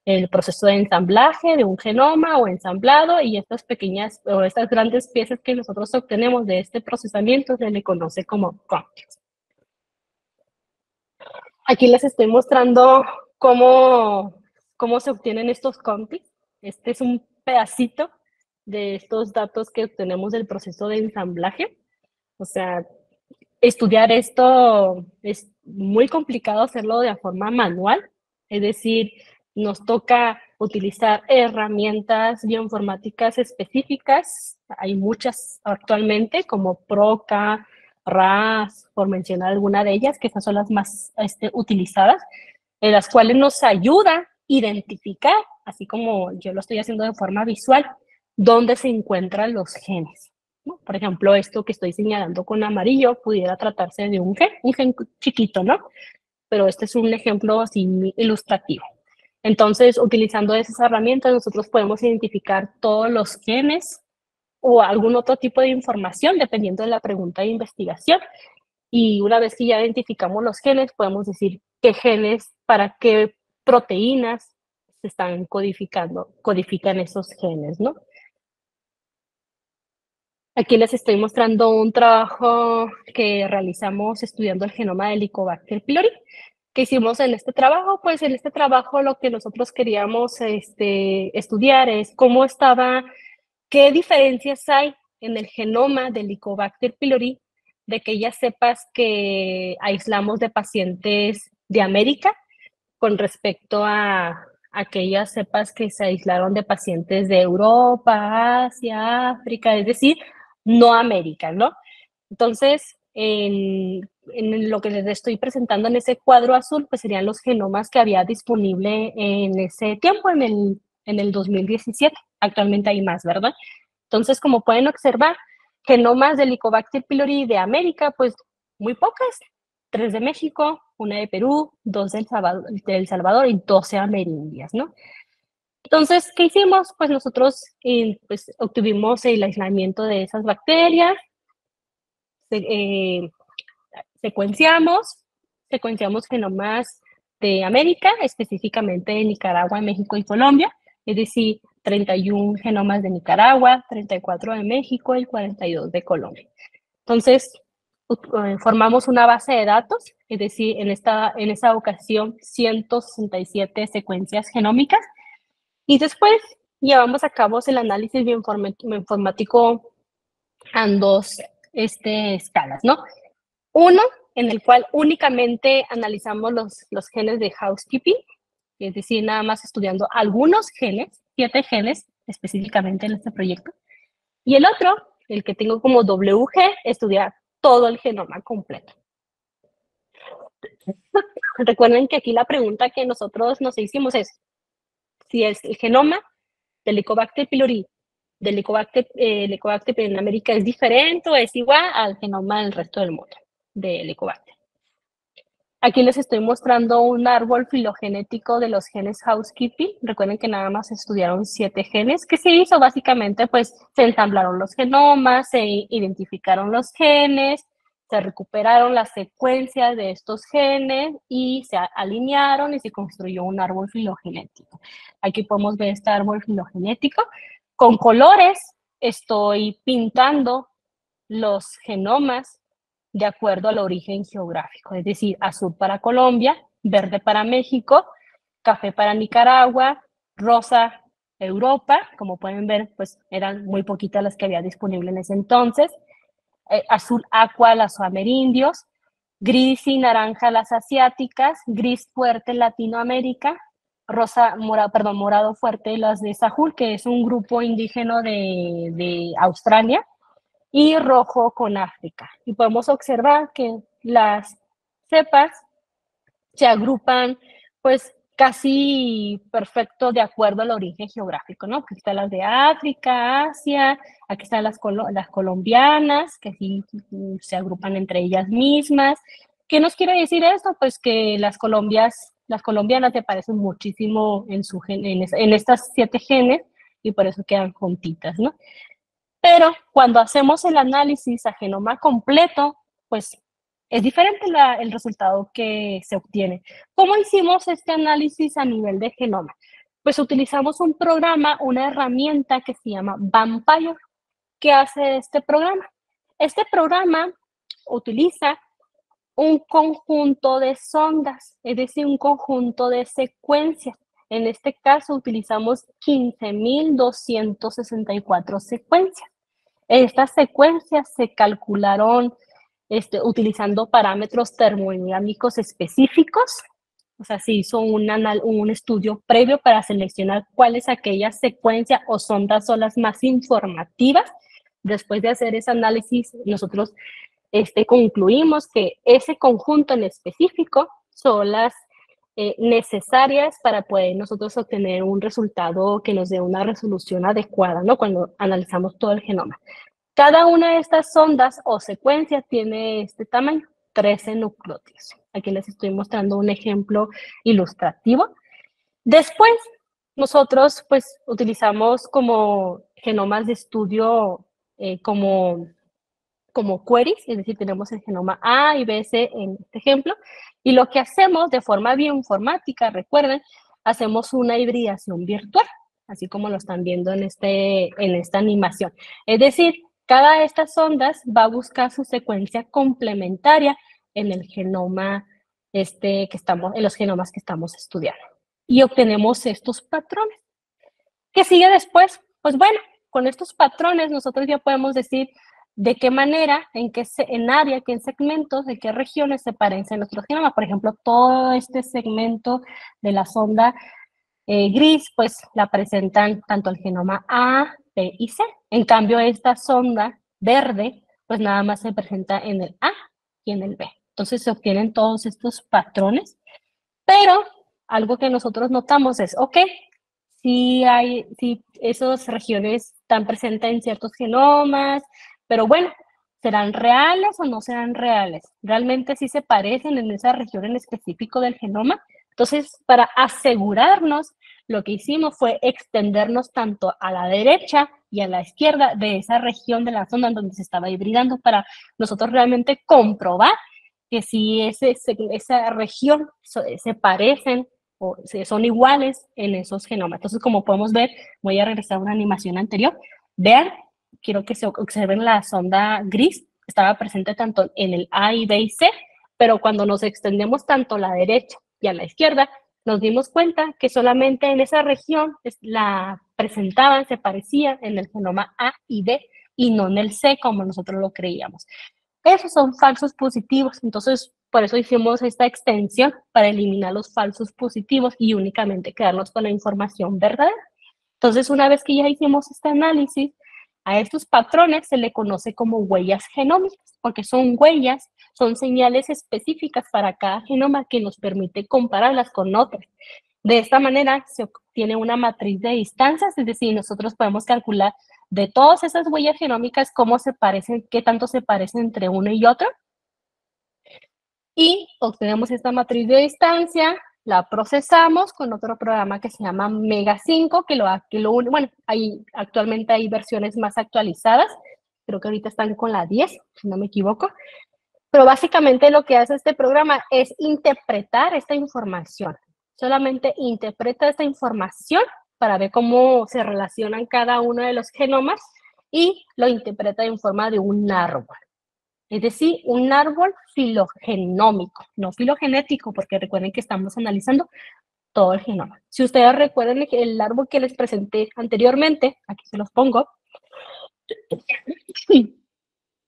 B: el proceso de ensamblaje de un genoma o ensamblado, y estas pequeñas o estas grandes piezas que nosotros obtenemos de este procesamiento se le conoce como CONTEXT. Aquí les estoy mostrando cómo se obtienen estos CONTEXT. Este es un pedacito de estos datos que obtenemos del proceso de ensamblaje. O sea, estudiar esto es muy complicado hacerlo de forma manual, es decir, nos toca utilizar herramientas bioinformáticas específicas, hay muchas actualmente como PROCA, RAS, por mencionar alguna de ellas, que estas son las más utilizadas, en las cuales nos ayuda a identificar, así como yo lo estoy haciendo de forma visual, dónde se encuentran los genes. ¿No? Por ejemplo, esto que estoy señalando con amarillo pudiera tratarse de un gen chiquito, ¿no? Pero este es un ejemplo así ilustrativo. Entonces, utilizando esas herramientas, nosotros podemos identificar todos los genes o algún otro tipo de información, dependiendo de la pregunta de investigación. Y una vez que ya identificamos los genes, podemos decir qué genes, para qué proteínas se están codifican esos genes, ¿no? Aquí les estoy mostrando un trabajo que realizamos estudiando el genoma de Helicobacter pylori. ¿Qué hicimos en este trabajo? Pues en este trabajo lo que nosotros queríamos estudiar es qué diferencias hay en el genoma de Helicobacter pylori de aquellas cepas que aislamos de pacientes de América con respecto a aquellas cepas que se aislaron de pacientes de Europa, Asia, África, es decir, no América, ¿no? Entonces, en lo que les estoy presentando en ese cuadro azul, pues serían los genomas que había disponible en ese tiempo, en el 2017. Actualmente hay más, ¿verdad? Entonces, como pueden observar, genomas de Helicobacter pylori de América, pues muy pocas. 3 de México, 1 de Perú, 2 del Salvador y 12 amerindias, ¿no? Entonces, ¿qué hicimos? Pues nosotros pues, obtuvimos el aislamiento de esas bacterias, secuenciamos genomas de América, específicamente de Nicaragua, México y Colombia, es decir, 31 genomas de Nicaragua, 34 de México y 42 de Colombia. Entonces, formamos una base de datos, es decir, en esa ocasión 167 secuencias genómicas, y después llevamos a cabo el análisis bioinformático en dos escalas, ¿no? Uno, en el cual únicamente analizamos los genes de housekeeping, es decir, nada más estudiando algunos genes, 7 genes específicamente en este proyecto. Y el otro, el que tengo como WG, estudiar todo el genoma completo. Recuerden que aquí la pregunta que nosotros nos hicimos es si es el genoma del Helicobacter pylori, del Helicobacter en América es diferente o es igual al genoma del resto del mundo de Helicobacter. Aquí les estoy mostrando un árbol filogenético de los genes housekeeping. Recuerden que nada más estudiaron 7 genes. ¿Qué se hizo? Básicamente, pues, se ensamblaron los genomas, se identificaron los genes, se recuperaron las secuencias de estos genes y se alinearon y se construyó un árbol filogenético. Aquí podemos ver este árbol filogenético. Con colores estoy pintando los genomas de acuerdo al origen geográfico, es decir, azul para Colombia, verde para México, café para Nicaragua, rosa Europa, como pueden ver, pues eran muy poquitas las que había disponible en ese entonces, azul aqua las amerindios, gris y naranja las asiáticas, gris fuerte Latinoamérica, morado fuerte las de Sahul, que es un grupo indígena de Australia, y rojo con África. Y podemos observar que las cepas se agrupan pues casi perfecto de acuerdo al origen geográfico, ¿no? Aquí están las de África, Asia, aquí están las colombianas, que sí se agrupan entre ellas mismas. ¿Qué nos quiere decir esto? Pues que las colombianas se parecen muchísimo en estas 7 genes y por eso quedan juntitas, ¿no? Pero cuando hacemos el análisis a genoma completo, pues es diferente el resultado que se obtiene. ¿Cómo hicimos este análisis a nivel de genoma? Pues utilizamos un programa, una herramienta que se llama Vampire. ¿Qué hace este programa? Este programa utiliza un conjunto de sondas, es decir, un conjunto de secuencias. En este caso utilizamos 15.264 secuencias. Estas secuencias se calcularon utilizando parámetros termodinámicos específicos. O sea, se hizo un estudio previo para seleccionar cuáles aquellas secuencias o sondas son las más informativas. Después de hacer ese análisis, nosotros concluimos que ese conjunto en específico son las necesarias para poder nosotros obtener un resultado que nos dé una resolución adecuada, ¿no? Cuando analizamos todo el genoma. Cada una de estas sondas o secuencias tiene este tamaño, 13 nucleótidos. Aquí les estoy mostrando un ejemplo ilustrativo. Después, nosotros pues utilizamos como genomas de estudio como queries, es decir, tenemos el genoma A y B, C en este ejemplo, y lo que hacemos de forma bioinformática, recuerden, hacemos una hibridación virtual, así como lo están viendo en esta animación. Es decir, cada de estas ondas va a buscar su secuencia complementaria en el genoma en los genomas que estamos estudiando. Y obtenemos estos patrones. ¿Qué sigue después? Pues bueno, con estos patrones nosotros ya podemos decir de qué manera, en área, en segmentos, de qué regiones se parecen nuestros genomas. Por ejemplo, todo este segmento de la sonda gris, pues la presentan tanto el genoma A, B y C. En cambio, esta sonda verde, pues nada más se presenta en el A y en el B. Entonces se obtienen todos estos patrones, pero algo que nosotros notamos es, ok, si esas regiones están presentes en ciertos genomas, pero bueno, ¿serán reales o no serán reales? ¿Realmente sí se parecen en esa región en específico del genoma? Entonces, para asegurarnos, lo que hicimos fue extendernos tanto a la derecha y a la izquierda de esa región de la zona en donde se estaba hibridando para nosotros realmente comprobar que si esa región se parecen o son iguales en esos genomas. Entonces, como podemos ver, voy a regresar a una animación anterior. Vean, quiero que se observen la sonda gris, estaba presente tanto en el A y B y C, pero cuando nos extendemos tanto a la derecha y a la izquierda, nos dimos cuenta que solamente en esa región la presentaban, se parecía en el genoma A y B y no en el C como nosotros lo creíamos. Esos son falsos positivos, entonces por eso hicimos esta extensión para eliminar los falsos positivos y únicamente quedarnos con la información verdadera. Entonces, una vez que ya hicimos este análisis, a estos patrones se le conoce como huellas genómicas, porque son huellas, son señales específicas para cada genoma que nos permite compararlas con otras. De esta manera se obtiene una matriz de distancias, es decir, nosotros podemos calcular de todas esas huellas genómicas cómo se parecen, qué tanto se parecen entre uno y otro. Y obtenemos esta matriz de distancia, la procesamos con otro programa que se llama Mega 5, bueno, actualmente hay versiones más actualizadas, creo que ahorita están con la 10, si no me equivoco, pero básicamente lo que hace este programa es interpretar esta información, solamente interpreta esta información para ver cómo se relacionan cada uno de los genomas y lo interpreta en forma de un árbol. Es decir, un árbol filogenómico, no filogenético, porque recuerden que estamos analizando todo el genoma. Si ustedes recuerdan el árbol que les presenté anteriormente, aquí se los pongo,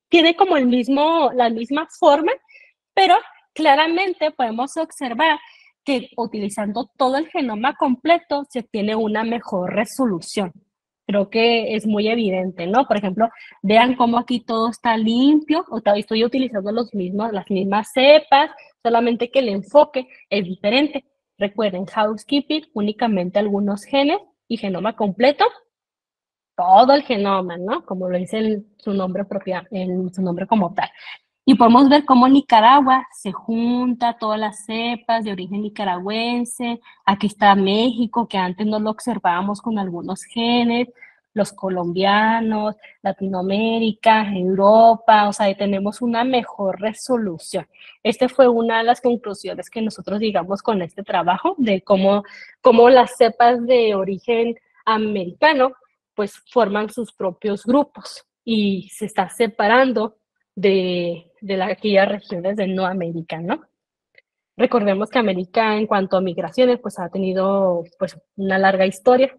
B: tiene como la misma forma, pero claramente podemos observar que utilizando todo el genoma completo se obtiene una mejor resolución. Creo que es muy evidente, ¿no? Por ejemplo, vean cómo aquí todo está limpio, estoy utilizando las mismas cepas, solamente que el enfoque es diferente. Recuerden, housekeeping, únicamente algunos genes y genoma completo, todo el genoma, ¿no? Como lo dice su nombre propio, su nombre como tal. Y podemos ver cómo en Nicaragua se junta todas las cepas de origen nicaragüense. Aquí está México, que antes no lo observábamos con algunos genes, los colombianos, Latinoamérica, Europa, o sea, ahí tenemos una mejor resolución. Esta fue una de las conclusiones que nosotros llegamos con este trabajo, de cómo las cepas de origen americano pues forman sus propios grupos y se está separando de aquellas regiones de no América, ¿no? Recordemos que América en cuanto a migraciones pues ha tenido pues una larga historia,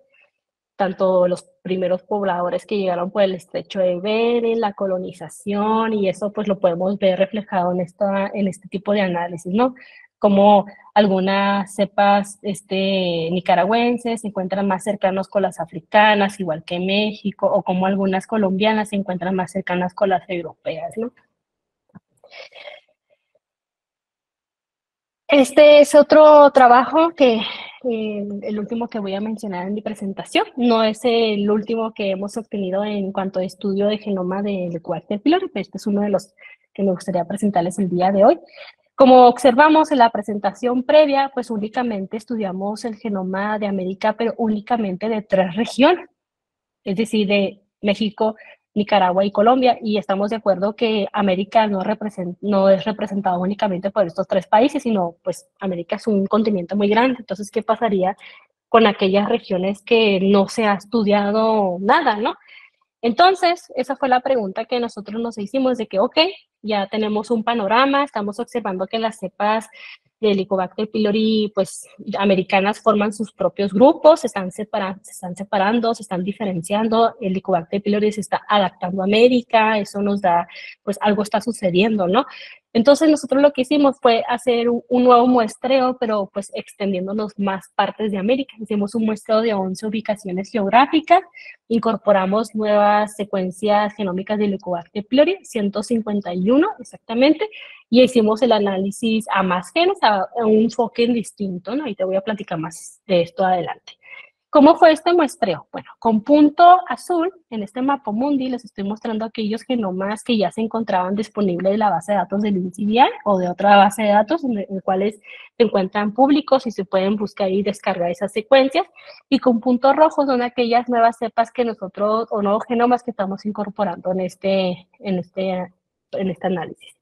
B: tanto los primeros pobladores que llegaron por el estrecho de Bering, la colonización, y eso pues lo podemos ver reflejado en este tipo de análisis, ¿no? Como algunas cepas nicaragüenses se encuentran más cercanos con las africanas, igual que México, o como algunas colombianas se encuentran más cercanas con las europeas, ¿no? Este es otro trabajo que el último que voy a mencionar en mi presentación. No es el último que hemos obtenido en cuanto a estudio de genoma del Helicobacter pylori, pero este es uno de los que me gustaría presentarles el día de hoy. Como observamos en la presentación previa, pues únicamente estudiamos el genoma de América, pero únicamente de 3 regiones, es decir, de México, Nicaragua y Colombia, y estamos de acuerdo que América no es representado únicamente por estos 3 países, sino pues América es un continente muy grande. Entonces, ¿qué pasaría con aquellas regiones que no se ha estudiado nada, ¿no? Entonces, esa fue la pregunta que nosotros nos hicimos de que, ok, ya tenemos un panorama, estamos observando que las cepas de Helicobacter pylori, pues, americanas forman sus propios grupos, se están separando, se están diferenciando, el Helicobacter pylori se está adaptando a América, eso nos da, pues, algo está sucediendo, ¿no? Entonces nosotros lo que hicimos fue hacer un nuevo muestreo, pero pues extendiéndonos más partes de América. Hicimos un muestreo de 11 ubicaciones geográficas, incorporamos nuevas secuencias genómicas de Helicobacter pylori, 151 exactamente, y hicimos el análisis a más genes, a un enfoque distinto, ¿no? Y te voy a platicar más de esto adelante. ¿Cómo fue este muestreo? Bueno, con punto azul, en este mapamundi, les estoy mostrando aquellos genomas que ya se encontraban disponibles en la base de datos del NCBI o de otra base de datos en los cuales se encuentran públicos y se pueden buscar y descargar esas secuencias. Y con punto rojo son aquellas nuevas cepas que nosotros, o nuevos genomas que estamos incorporando en este análisis.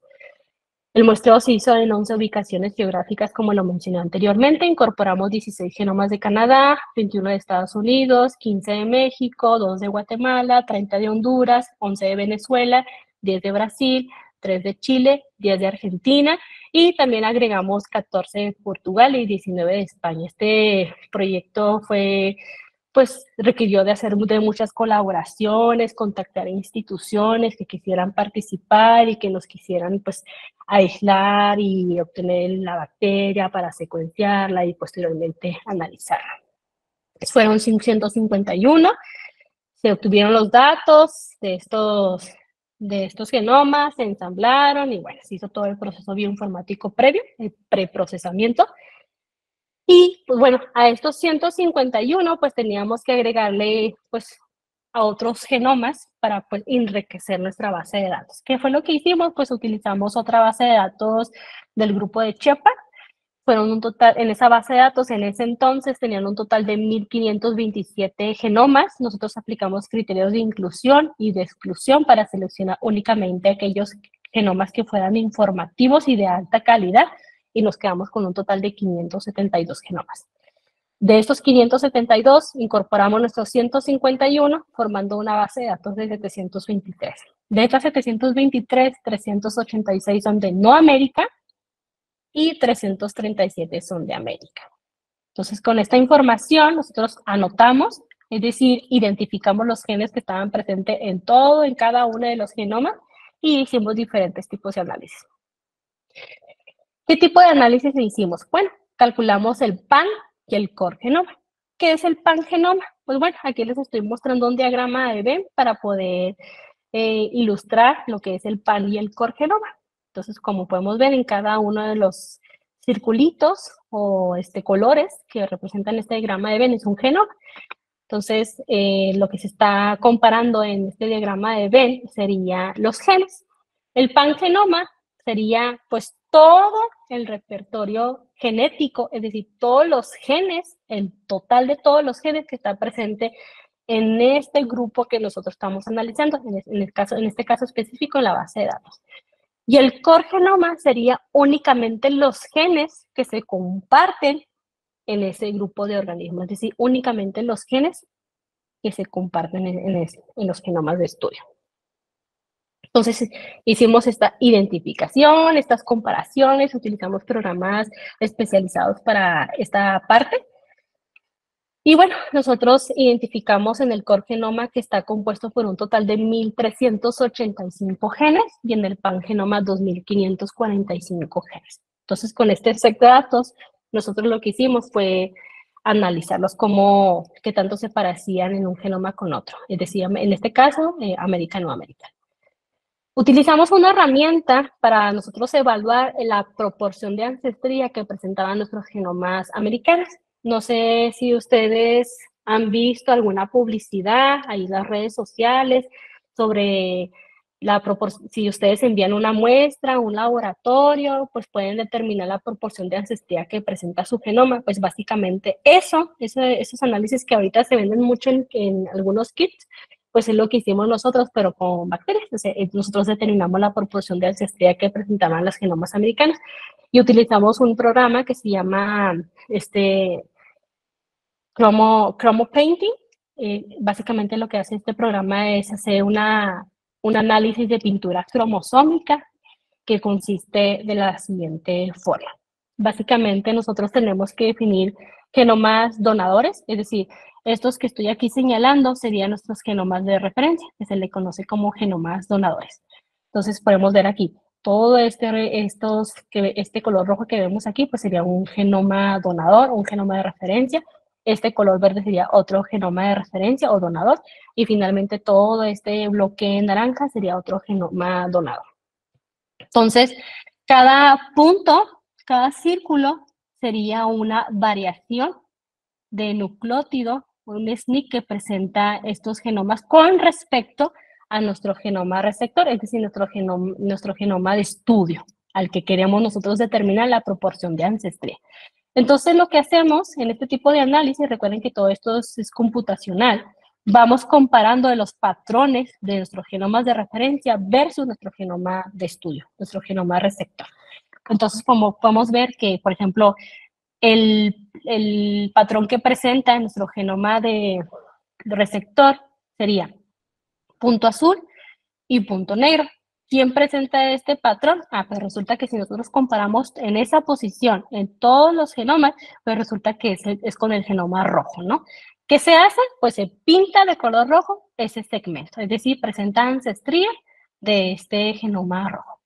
B: El muestreo se hizo en 11 ubicaciones geográficas, como lo mencioné anteriormente. Incorporamos 16 genomas de Canadá, 21 de Estados Unidos, 15 de México, 2 de Guatemala, 30 de Honduras, 11 de Venezuela, 10 de Brasil, 3 de Chile, 10 de Argentina y también agregamos 14 de Portugal y 19 de España. Este proyecto pues requirió de hacer de muchas colaboraciones, contactar a instituciones que quisieran participar y que nos quisieran pues aislar y obtener la bacteria para secuenciarla y posteriormente analizarla. Fueron 151, se obtuvieron los datos de estos genomas, se ensamblaron y bueno, se hizo todo el proceso bioinformático previo, el preprocesamiento. Y pues bueno, a estos 151 pues teníamos que agregarle pues a otros genomas para pues enriquecer nuestra base de datos. ¿Qué fue lo que hicimos? Pues utilizamos otra base de datos del grupo de Shepard. Fueron un total, en esa base de datos en ese entonces tenían un total de 1.527 genomas. Nosotros aplicamos criterios de inclusión y de exclusión para seleccionar únicamente aquellos genomas que fueran informativos y de alta calidad y nos quedamos con un total de 572 genomas. De estos 572, incorporamos nuestros 151, formando una base de datos de 723. De estas 723, 386 son de no América y 337 son de América. Entonces, con esta información, nosotros anotamos, es decir, identificamos los genes que estaban presentes en cada uno de los genomas y hicimos diferentes tipos de análisis. ¿Qué tipo de análisis hicimos? Bueno, calculamos el PAN y el core genoma. ¿Qué es el PAN genoma? Pues bueno, aquí les estoy mostrando un diagrama de Venn para poder ilustrar lo que es el PAN y el core genoma. Entonces, como podemos ver en cada uno de los circulitos o colores que representan este diagrama de Venn es un genoma. Entonces, lo que se está comparando en este diagrama de Venn sería los genes. El pangenoma sería pues todo el repertorio genético, es decir, todos los genes, el total de todos los genes que está presente en este grupo que nosotros estamos analizando, en este caso específico en la base de datos. Y el core genoma sería únicamente los genes que se comparten en ese grupo de organismos, es decir, únicamente los genes que se comparten en los genomas de estudio. Entonces, hicimos esta identificación, estas comparaciones, utilizamos programas especializados para esta parte. Y bueno, nosotros identificamos en el core genoma que está compuesto por un total de 1.385 genes y en el pangenoma 2.545 genes. Entonces, con este set de datos, nosotros lo que hicimos fue analizarlos como qué tanto se parecían en un genoma con otro. Es decir, en este caso, americano. Utilizamos una herramienta para nosotros evaluar la proporción de ancestría que presentaban nuestros genomas americanos. No sé si ustedes han visto alguna publicidad ahí en las redes sociales sobre si ustedes envían una muestra a un laboratorio, pues pueden determinar la proporción de ancestría que presenta su genoma. Pues básicamente esos análisis que ahorita se venden mucho en algunos kits, pues es lo que hicimos nosotros, pero con bacterias. O sea, nosotros determinamos la proporción de ancestría que presentaban los genomas americanos y utilizamos un programa que se llama Chromo Painting. Básicamente lo que hace este programa es hacer un análisis de pintura cromosómica que consiste de la siguiente forma. Básicamente nosotros tenemos que definir genomas donadores, es decir, estos que estoy aquí señalando serían nuestros genomas de referencia, que se le conoce como genomas donadores. Entonces podemos ver aquí, todo este color rojo que vemos aquí, pues sería un genoma donador, un genoma de referencia. Este color verde sería otro genoma de referencia o donador. Y finalmente todo este bloque naranja sería otro genoma donador. Entonces, cada punto, cada círculo sería una variación de nucleótido, un SNP que presenta estos genomas con respecto a nuestro genoma receptor, es decir, nuestro genoma de estudio, al que queremos nosotros determinar la proporción de ancestría. Entonces, lo que hacemos en este tipo de análisis, recuerden que todo esto es computacional, vamos comparando los patrones de nuestros genomas de referencia versus nuestro genoma de estudio, nuestro genoma receptor. Entonces, como podemos ver que, por ejemplo, el patrón que presenta nuestro genoma de receptor sería punto azul y punto negro. ¿Quién presenta este patrón? Pues resulta que si nosotros comparamos en esa posición en todos los genomas, pues resulta que es con el genoma rojo, ¿no? ¿Qué se hace? Pues se pinta de color rojo ese segmento, es decir, presenta ancestría de este genoma rojo.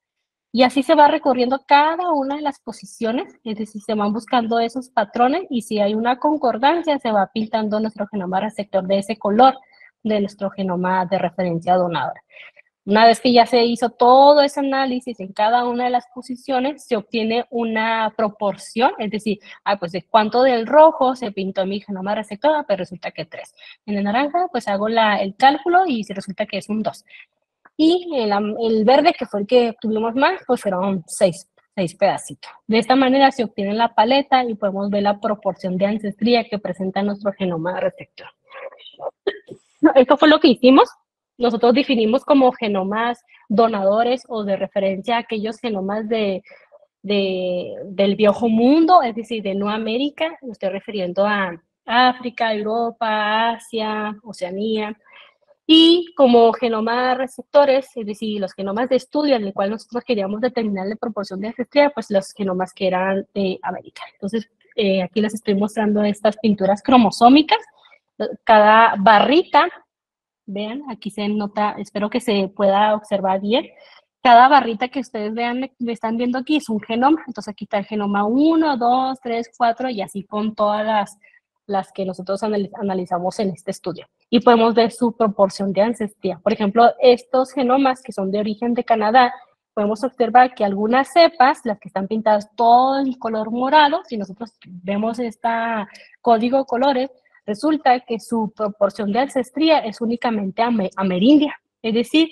B: Y así se va recorriendo cada una de las posiciones, es decir, se van buscando esos patrones y si hay una concordancia, se va pintando nuestro genoma receptor de ese color de nuestro genoma de referencia donadora. Una vez que ya se hizo todo ese análisis en cada una de las posiciones, se obtiene una proporción, es decir, pues de cuánto del rojo se pintó mi genoma receptor, pues resulta que 3. En el naranja, pues hago el cálculo y se resulta que es un 2. Y el verde, que fue el que tuvimos más, pues fueron 6 pedacitos. De esta manera se obtiene la paleta y podemos ver la proporción de ancestría que presenta nuestro genoma receptor. Esto fue lo que hicimos. Nosotros definimos como genomas donadores o de referencia aquellos genomas del viejo mundo, es decir, de no América. Me estoy refiriendo a África, Europa, Asia, Oceanía. Y como genomas receptores, es decir, los genomas de estudio en el cual nosotros queríamos determinar la proporción de ancestría, pues los genomas que eran de América. Entonces, aquí les estoy mostrando estas pinturas cromosómicas. Cada barrita, vean, aquí se nota, espero que se pueda observar bien. Cada barrita que ustedes vean, me están viendo aquí, es un genoma. Entonces, aquí está el genoma 1, 2, 3, 4, y así con todas las que nosotros analizamos en este estudio. Y podemos ver su proporción de ancestría. Por ejemplo, estos genomas que son de origen de Canadá, podemos observar que algunas cepas, las que están pintadas todo en color morado, si nosotros vemos este código de colores, resulta que su proporción de ancestría es únicamente amerindia, es decir,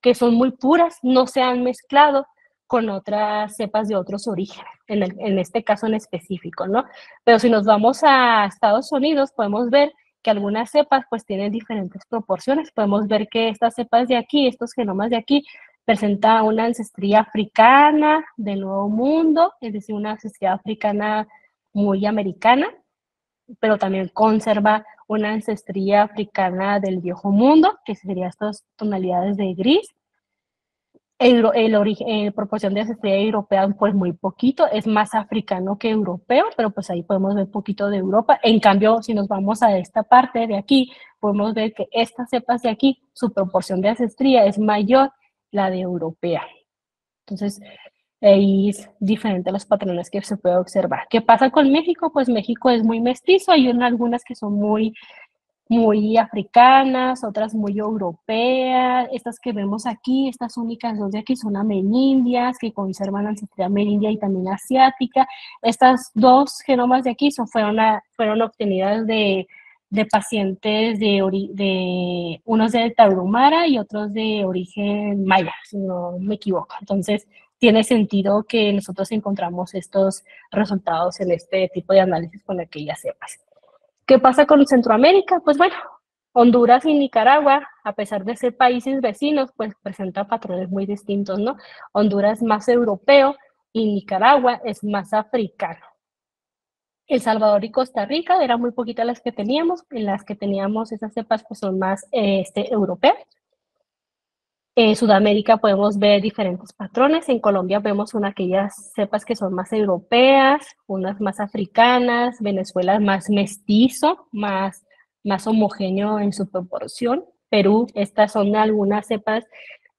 B: que son muy puras, no se han mezclado con otras cepas de otros orígenes, en este caso en específico, ¿no? Pero si nos vamos a Estados Unidos, podemos ver que algunas cepas pues tienen diferentes proporciones. Podemos ver que estas cepas de aquí, estos genomas de aquí, presentan una ancestría africana del Nuevo Mundo, es decir, una ancestría africana muy americana, pero también conserva una ancestría africana del Viejo Mundo, que serían estas tonalidades de gris. Proporción de ancestría europea, pues muy poquito, es más africano que europeo, pero pues ahí podemos ver poquito de Europa. En cambio, si nos vamos a esta parte de aquí, podemos ver que estas cepas de aquí, su proporción de ancestría es mayor la de europea. Entonces, ahí es diferente a los patrones que se puede observar. ¿Qué pasa con México? Pues México es muy mestizo, hay algunas que son muy africanas, otras muy europeas. Estas que vemos aquí, estas únicas dos de aquí son amerindias, que conservan ancestría amerindia y también asiática. Estas dos genomas de aquí fueron obtenidas de pacientes unos de Tarahumara y otros de origen maya, si no me equivoco. Entonces, tiene sentido que nosotros encontramos estos resultados en este tipo de análisis con aquellas cepas. ¿Qué pasa con Centroamérica? Pues bueno, Honduras y Nicaragua, a pesar de ser países vecinos, pues presentan patrones muy distintos, ¿no? Honduras es más europeo y Nicaragua es más africano. El Salvador y Costa Rica eran muy poquitas las que teníamos, en las que teníamos esas cepas pues son más europeas. En Sudamérica podemos ver diferentes patrones. En Colombia vemos aquellas cepas que son más europeas, unas más africanas. Venezuela más mestizo, más homogéneo en su proporción. Perú, estas son algunas cepas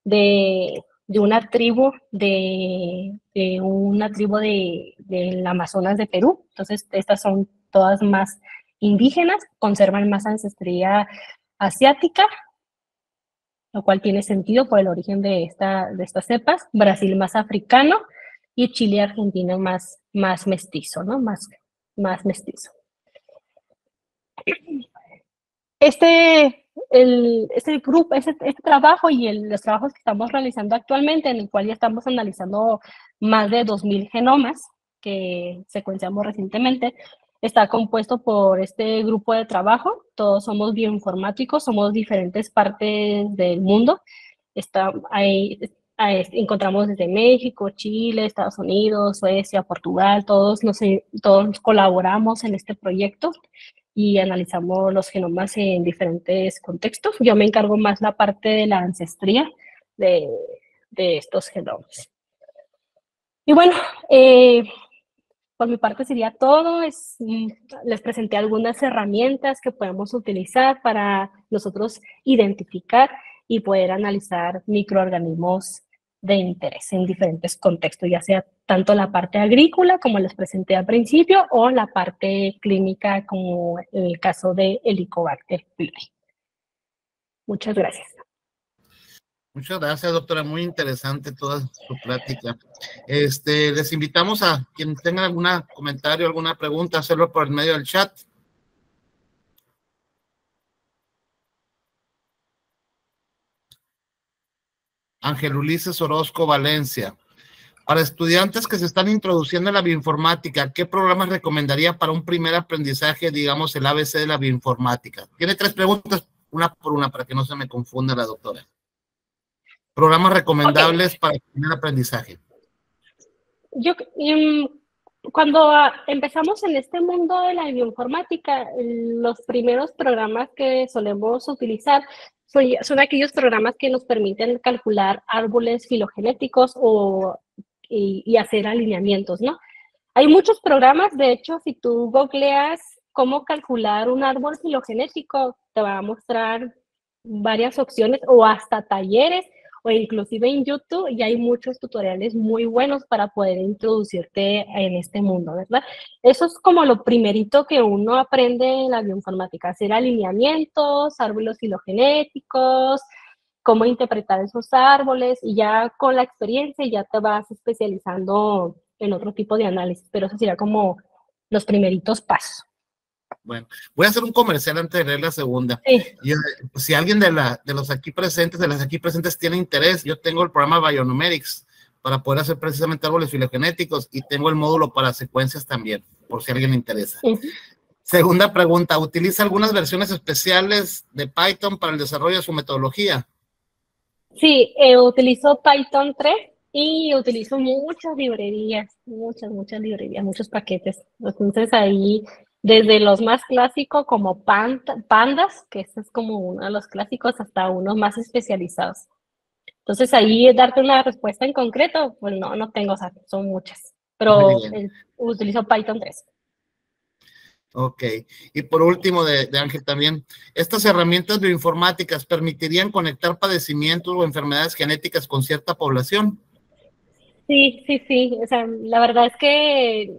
B: de de una tribu del Amazonas de Perú. Entonces, estas son todas más indígenas, conservan más ancestría asiática, lo cual tiene sentido por el origen de estas cepas. Brasil más africano y Chile y Argentina más mestizo, ¿no? Más mestizo. Este trabajo y los trabajos que estamos realizando actualmente, en el cual ya estamos analizando más de 2000 genomas que secuenciamos recientemente, está compuesto por este grupo de trabajo. Todos somos bioinformáticos, somos diferentes partes del mundo. Encontramos desde México, Chile, Estados Unidos, Suecia, Portugal, todos colaboramos en este proyecto y analizamos los genomas en diferentes contextos. Yo me encargo más la parte de la ancestría de estos genomas. Y bueno, por mi parte sería todo. Les presenté algunas herramientas que podemos utilizar para nosotros identificar y poder analizar microorganismos de interés en diferentes contextos, ya sea tanto la parte agrícola, como les presenté al principio, o la parte clínica, como en el caso de Helicobacter pylori. Muchas gracias.
A: Muchas gracias, doctora. Muy interesante toda su plática. Les invitamos a quien tenga algún comentario, alguna pregunta, hacerlo por el medio del chat. Ángel Ulises Orozco, Valencia. Para estudiantes que se están introduciendo en la bioinformática, ¿qué programas recomendaría para un primer aprendizaje, digamos, el ABC de la bioinformática? Tiene 3 preguntas, una por una, para que no se me confunda la doctora. Programas recomendables para el primer aprendizaje.
B: Cuando empezamos en este mundo de la bioinformática, los primeros programas que solemos utilizar son aquellos programas que nos permiten calcular árboles filogenéticos y hacer alineamientos, ¿no? Hay muchos programas. De hecho, si tú googleas cómo calcular un árbol filogenético, te va a mostrar varias opciones, o hasta talleres, o inclusive en YouTube ya hay muchos tutoriales muy buenos para poder introducirte en este mundo, ¿verdad? Eso es como lo primerito que uno aprende en la bioinformática: hacer alineamientos, árboles filogenéticos, cómo interpretar esos árboles, y ya con la experiencia ya te vas especializando en otro tipo de análisis, pero eso sería como los primeritos pasos.
A: Bueno, voy a hacer un comercial antes de leer la segunda.
B: Sí.
A: Si alguien de las aquí presentes tiene interés, yo tengo el programa Bionumerics para poder hacer precisamente árboles filogenéticos, y tengo el módulo para secuencias también, por si a alguien le interesa. Segunda pregunta, ¿utiliza algunas versiones especiales de Python para el desarrollo de su metodología?
B: Sí, utilizo Python 3 y utilizo muchas librerías, muchos paquetes. Entonces ahí, desde los más clásicos como Pandas, que ese es como uno de los clásicos, hasta unos más especializados. Entonces ahí darte una respuesta en concreto, pues no tengo, o sea, son muchas, pero utilizo Python 3.
A: Ok, y por último de Ángel también, ¿estas herramientas bioinformáticas permitirían conectar padecimientos o enfermedades genéticas con cierta población?
B: Sí, o sea, la verdad es que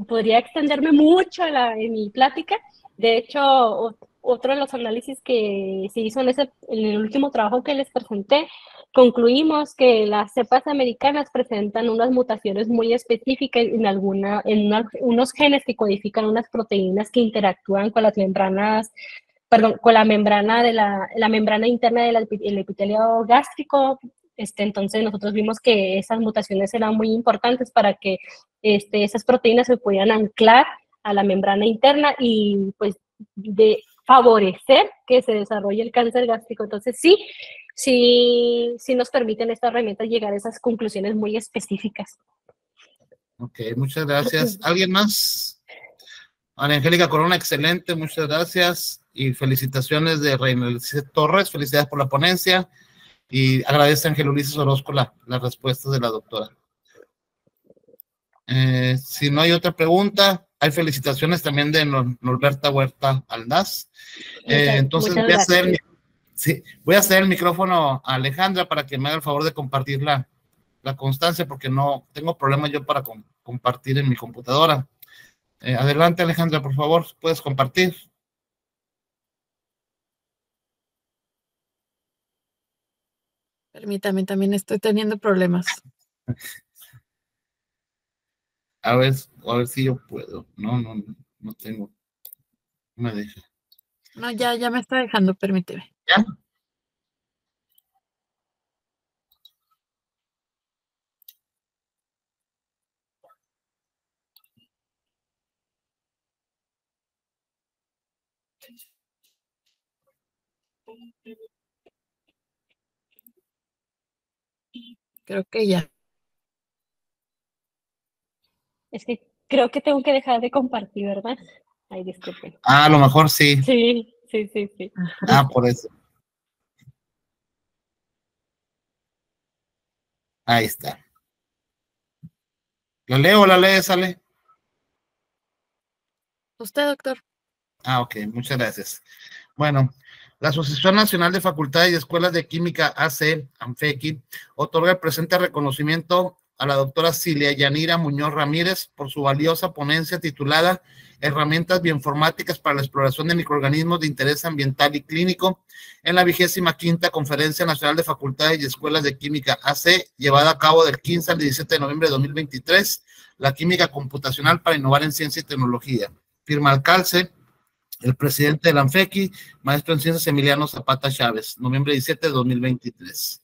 B: podría extenderme mucho en mi plática. De hecho, otro de los análisis que se hizo en el último trabajo que les presenté, concluimos que las cepas americanas presentan unas mutaciones muy específicas unos genes que codifican unas proteínas que interactúan con las membranas, con la membrana la membrana interna del epitelio gástrico. Entonces nosotros vimos que esas mutaciones eran muy importantes para que esas proteínas se pudieran anclar a la membrana interna y pues de favorecer que se desarrolle el cáncer gástrico. Entonces sí nos permiten estas herramientas llegar a esas conclusiones muy específicas.
A: Ok, muchas gracias. ¿Alguien más? Ana Angélica Corona, excelente, muchas gracias, y felicitaciones de Reina Torres, felicidades por la ponencia, y agradece a Ángel Ulises Orozco las respuestas de la doctora. Si no hay otra pregunta, hay felicitaciones también de Norberta Huerta Aldaz. Entonces Sí, voy a hacer el micrófono a Alejandra para que me haga el favor de compartir la constancia, porque no tengo problema yo para compartir en mi computadora. Adelante, Alejandra, por favor, puedes compartir.
C: Permítame, también estoy teniendo problemas.
A: A ver si yo puedo. No tengo. No me deja.
C: No, ya me está dejando, permíteme.
A: ¿Ya?
C: Creo que ya.
B: Es que creo que tengo que dejar de compartir, ¿verdad? Ay, disculpen.
A: A lo mejor sí.
B: Sí.
A: Por eso. Ahí está. ¿La leo o la lee, sale?
C: ¿Usted, doctor?
A: Ok, muchas gracias. Bueno, la Asociación Nacional de Facultades y Escuelas de Química, AC, ANFEQI, otorga el presente reconocimiento a la doctora Cilia Yanira Muñoz Ramírez por su valiosa ponencia titulada Herramientas Bioinformáticas para la Exploración de Microorganismos de Interés Ambiental y Clínico en la 25ª Conferencia Nacional de Facultades y Escuelas de Química, AC, llevada a cabo del 15 al 17 de noviembre de 2023, la química computacional para innovar en ciencia y tecnología. Firma alcalce el presidente de la ANFEQI, maestro en ciencias Emiliano Zapata Chávez, noviembre 17 de 2023.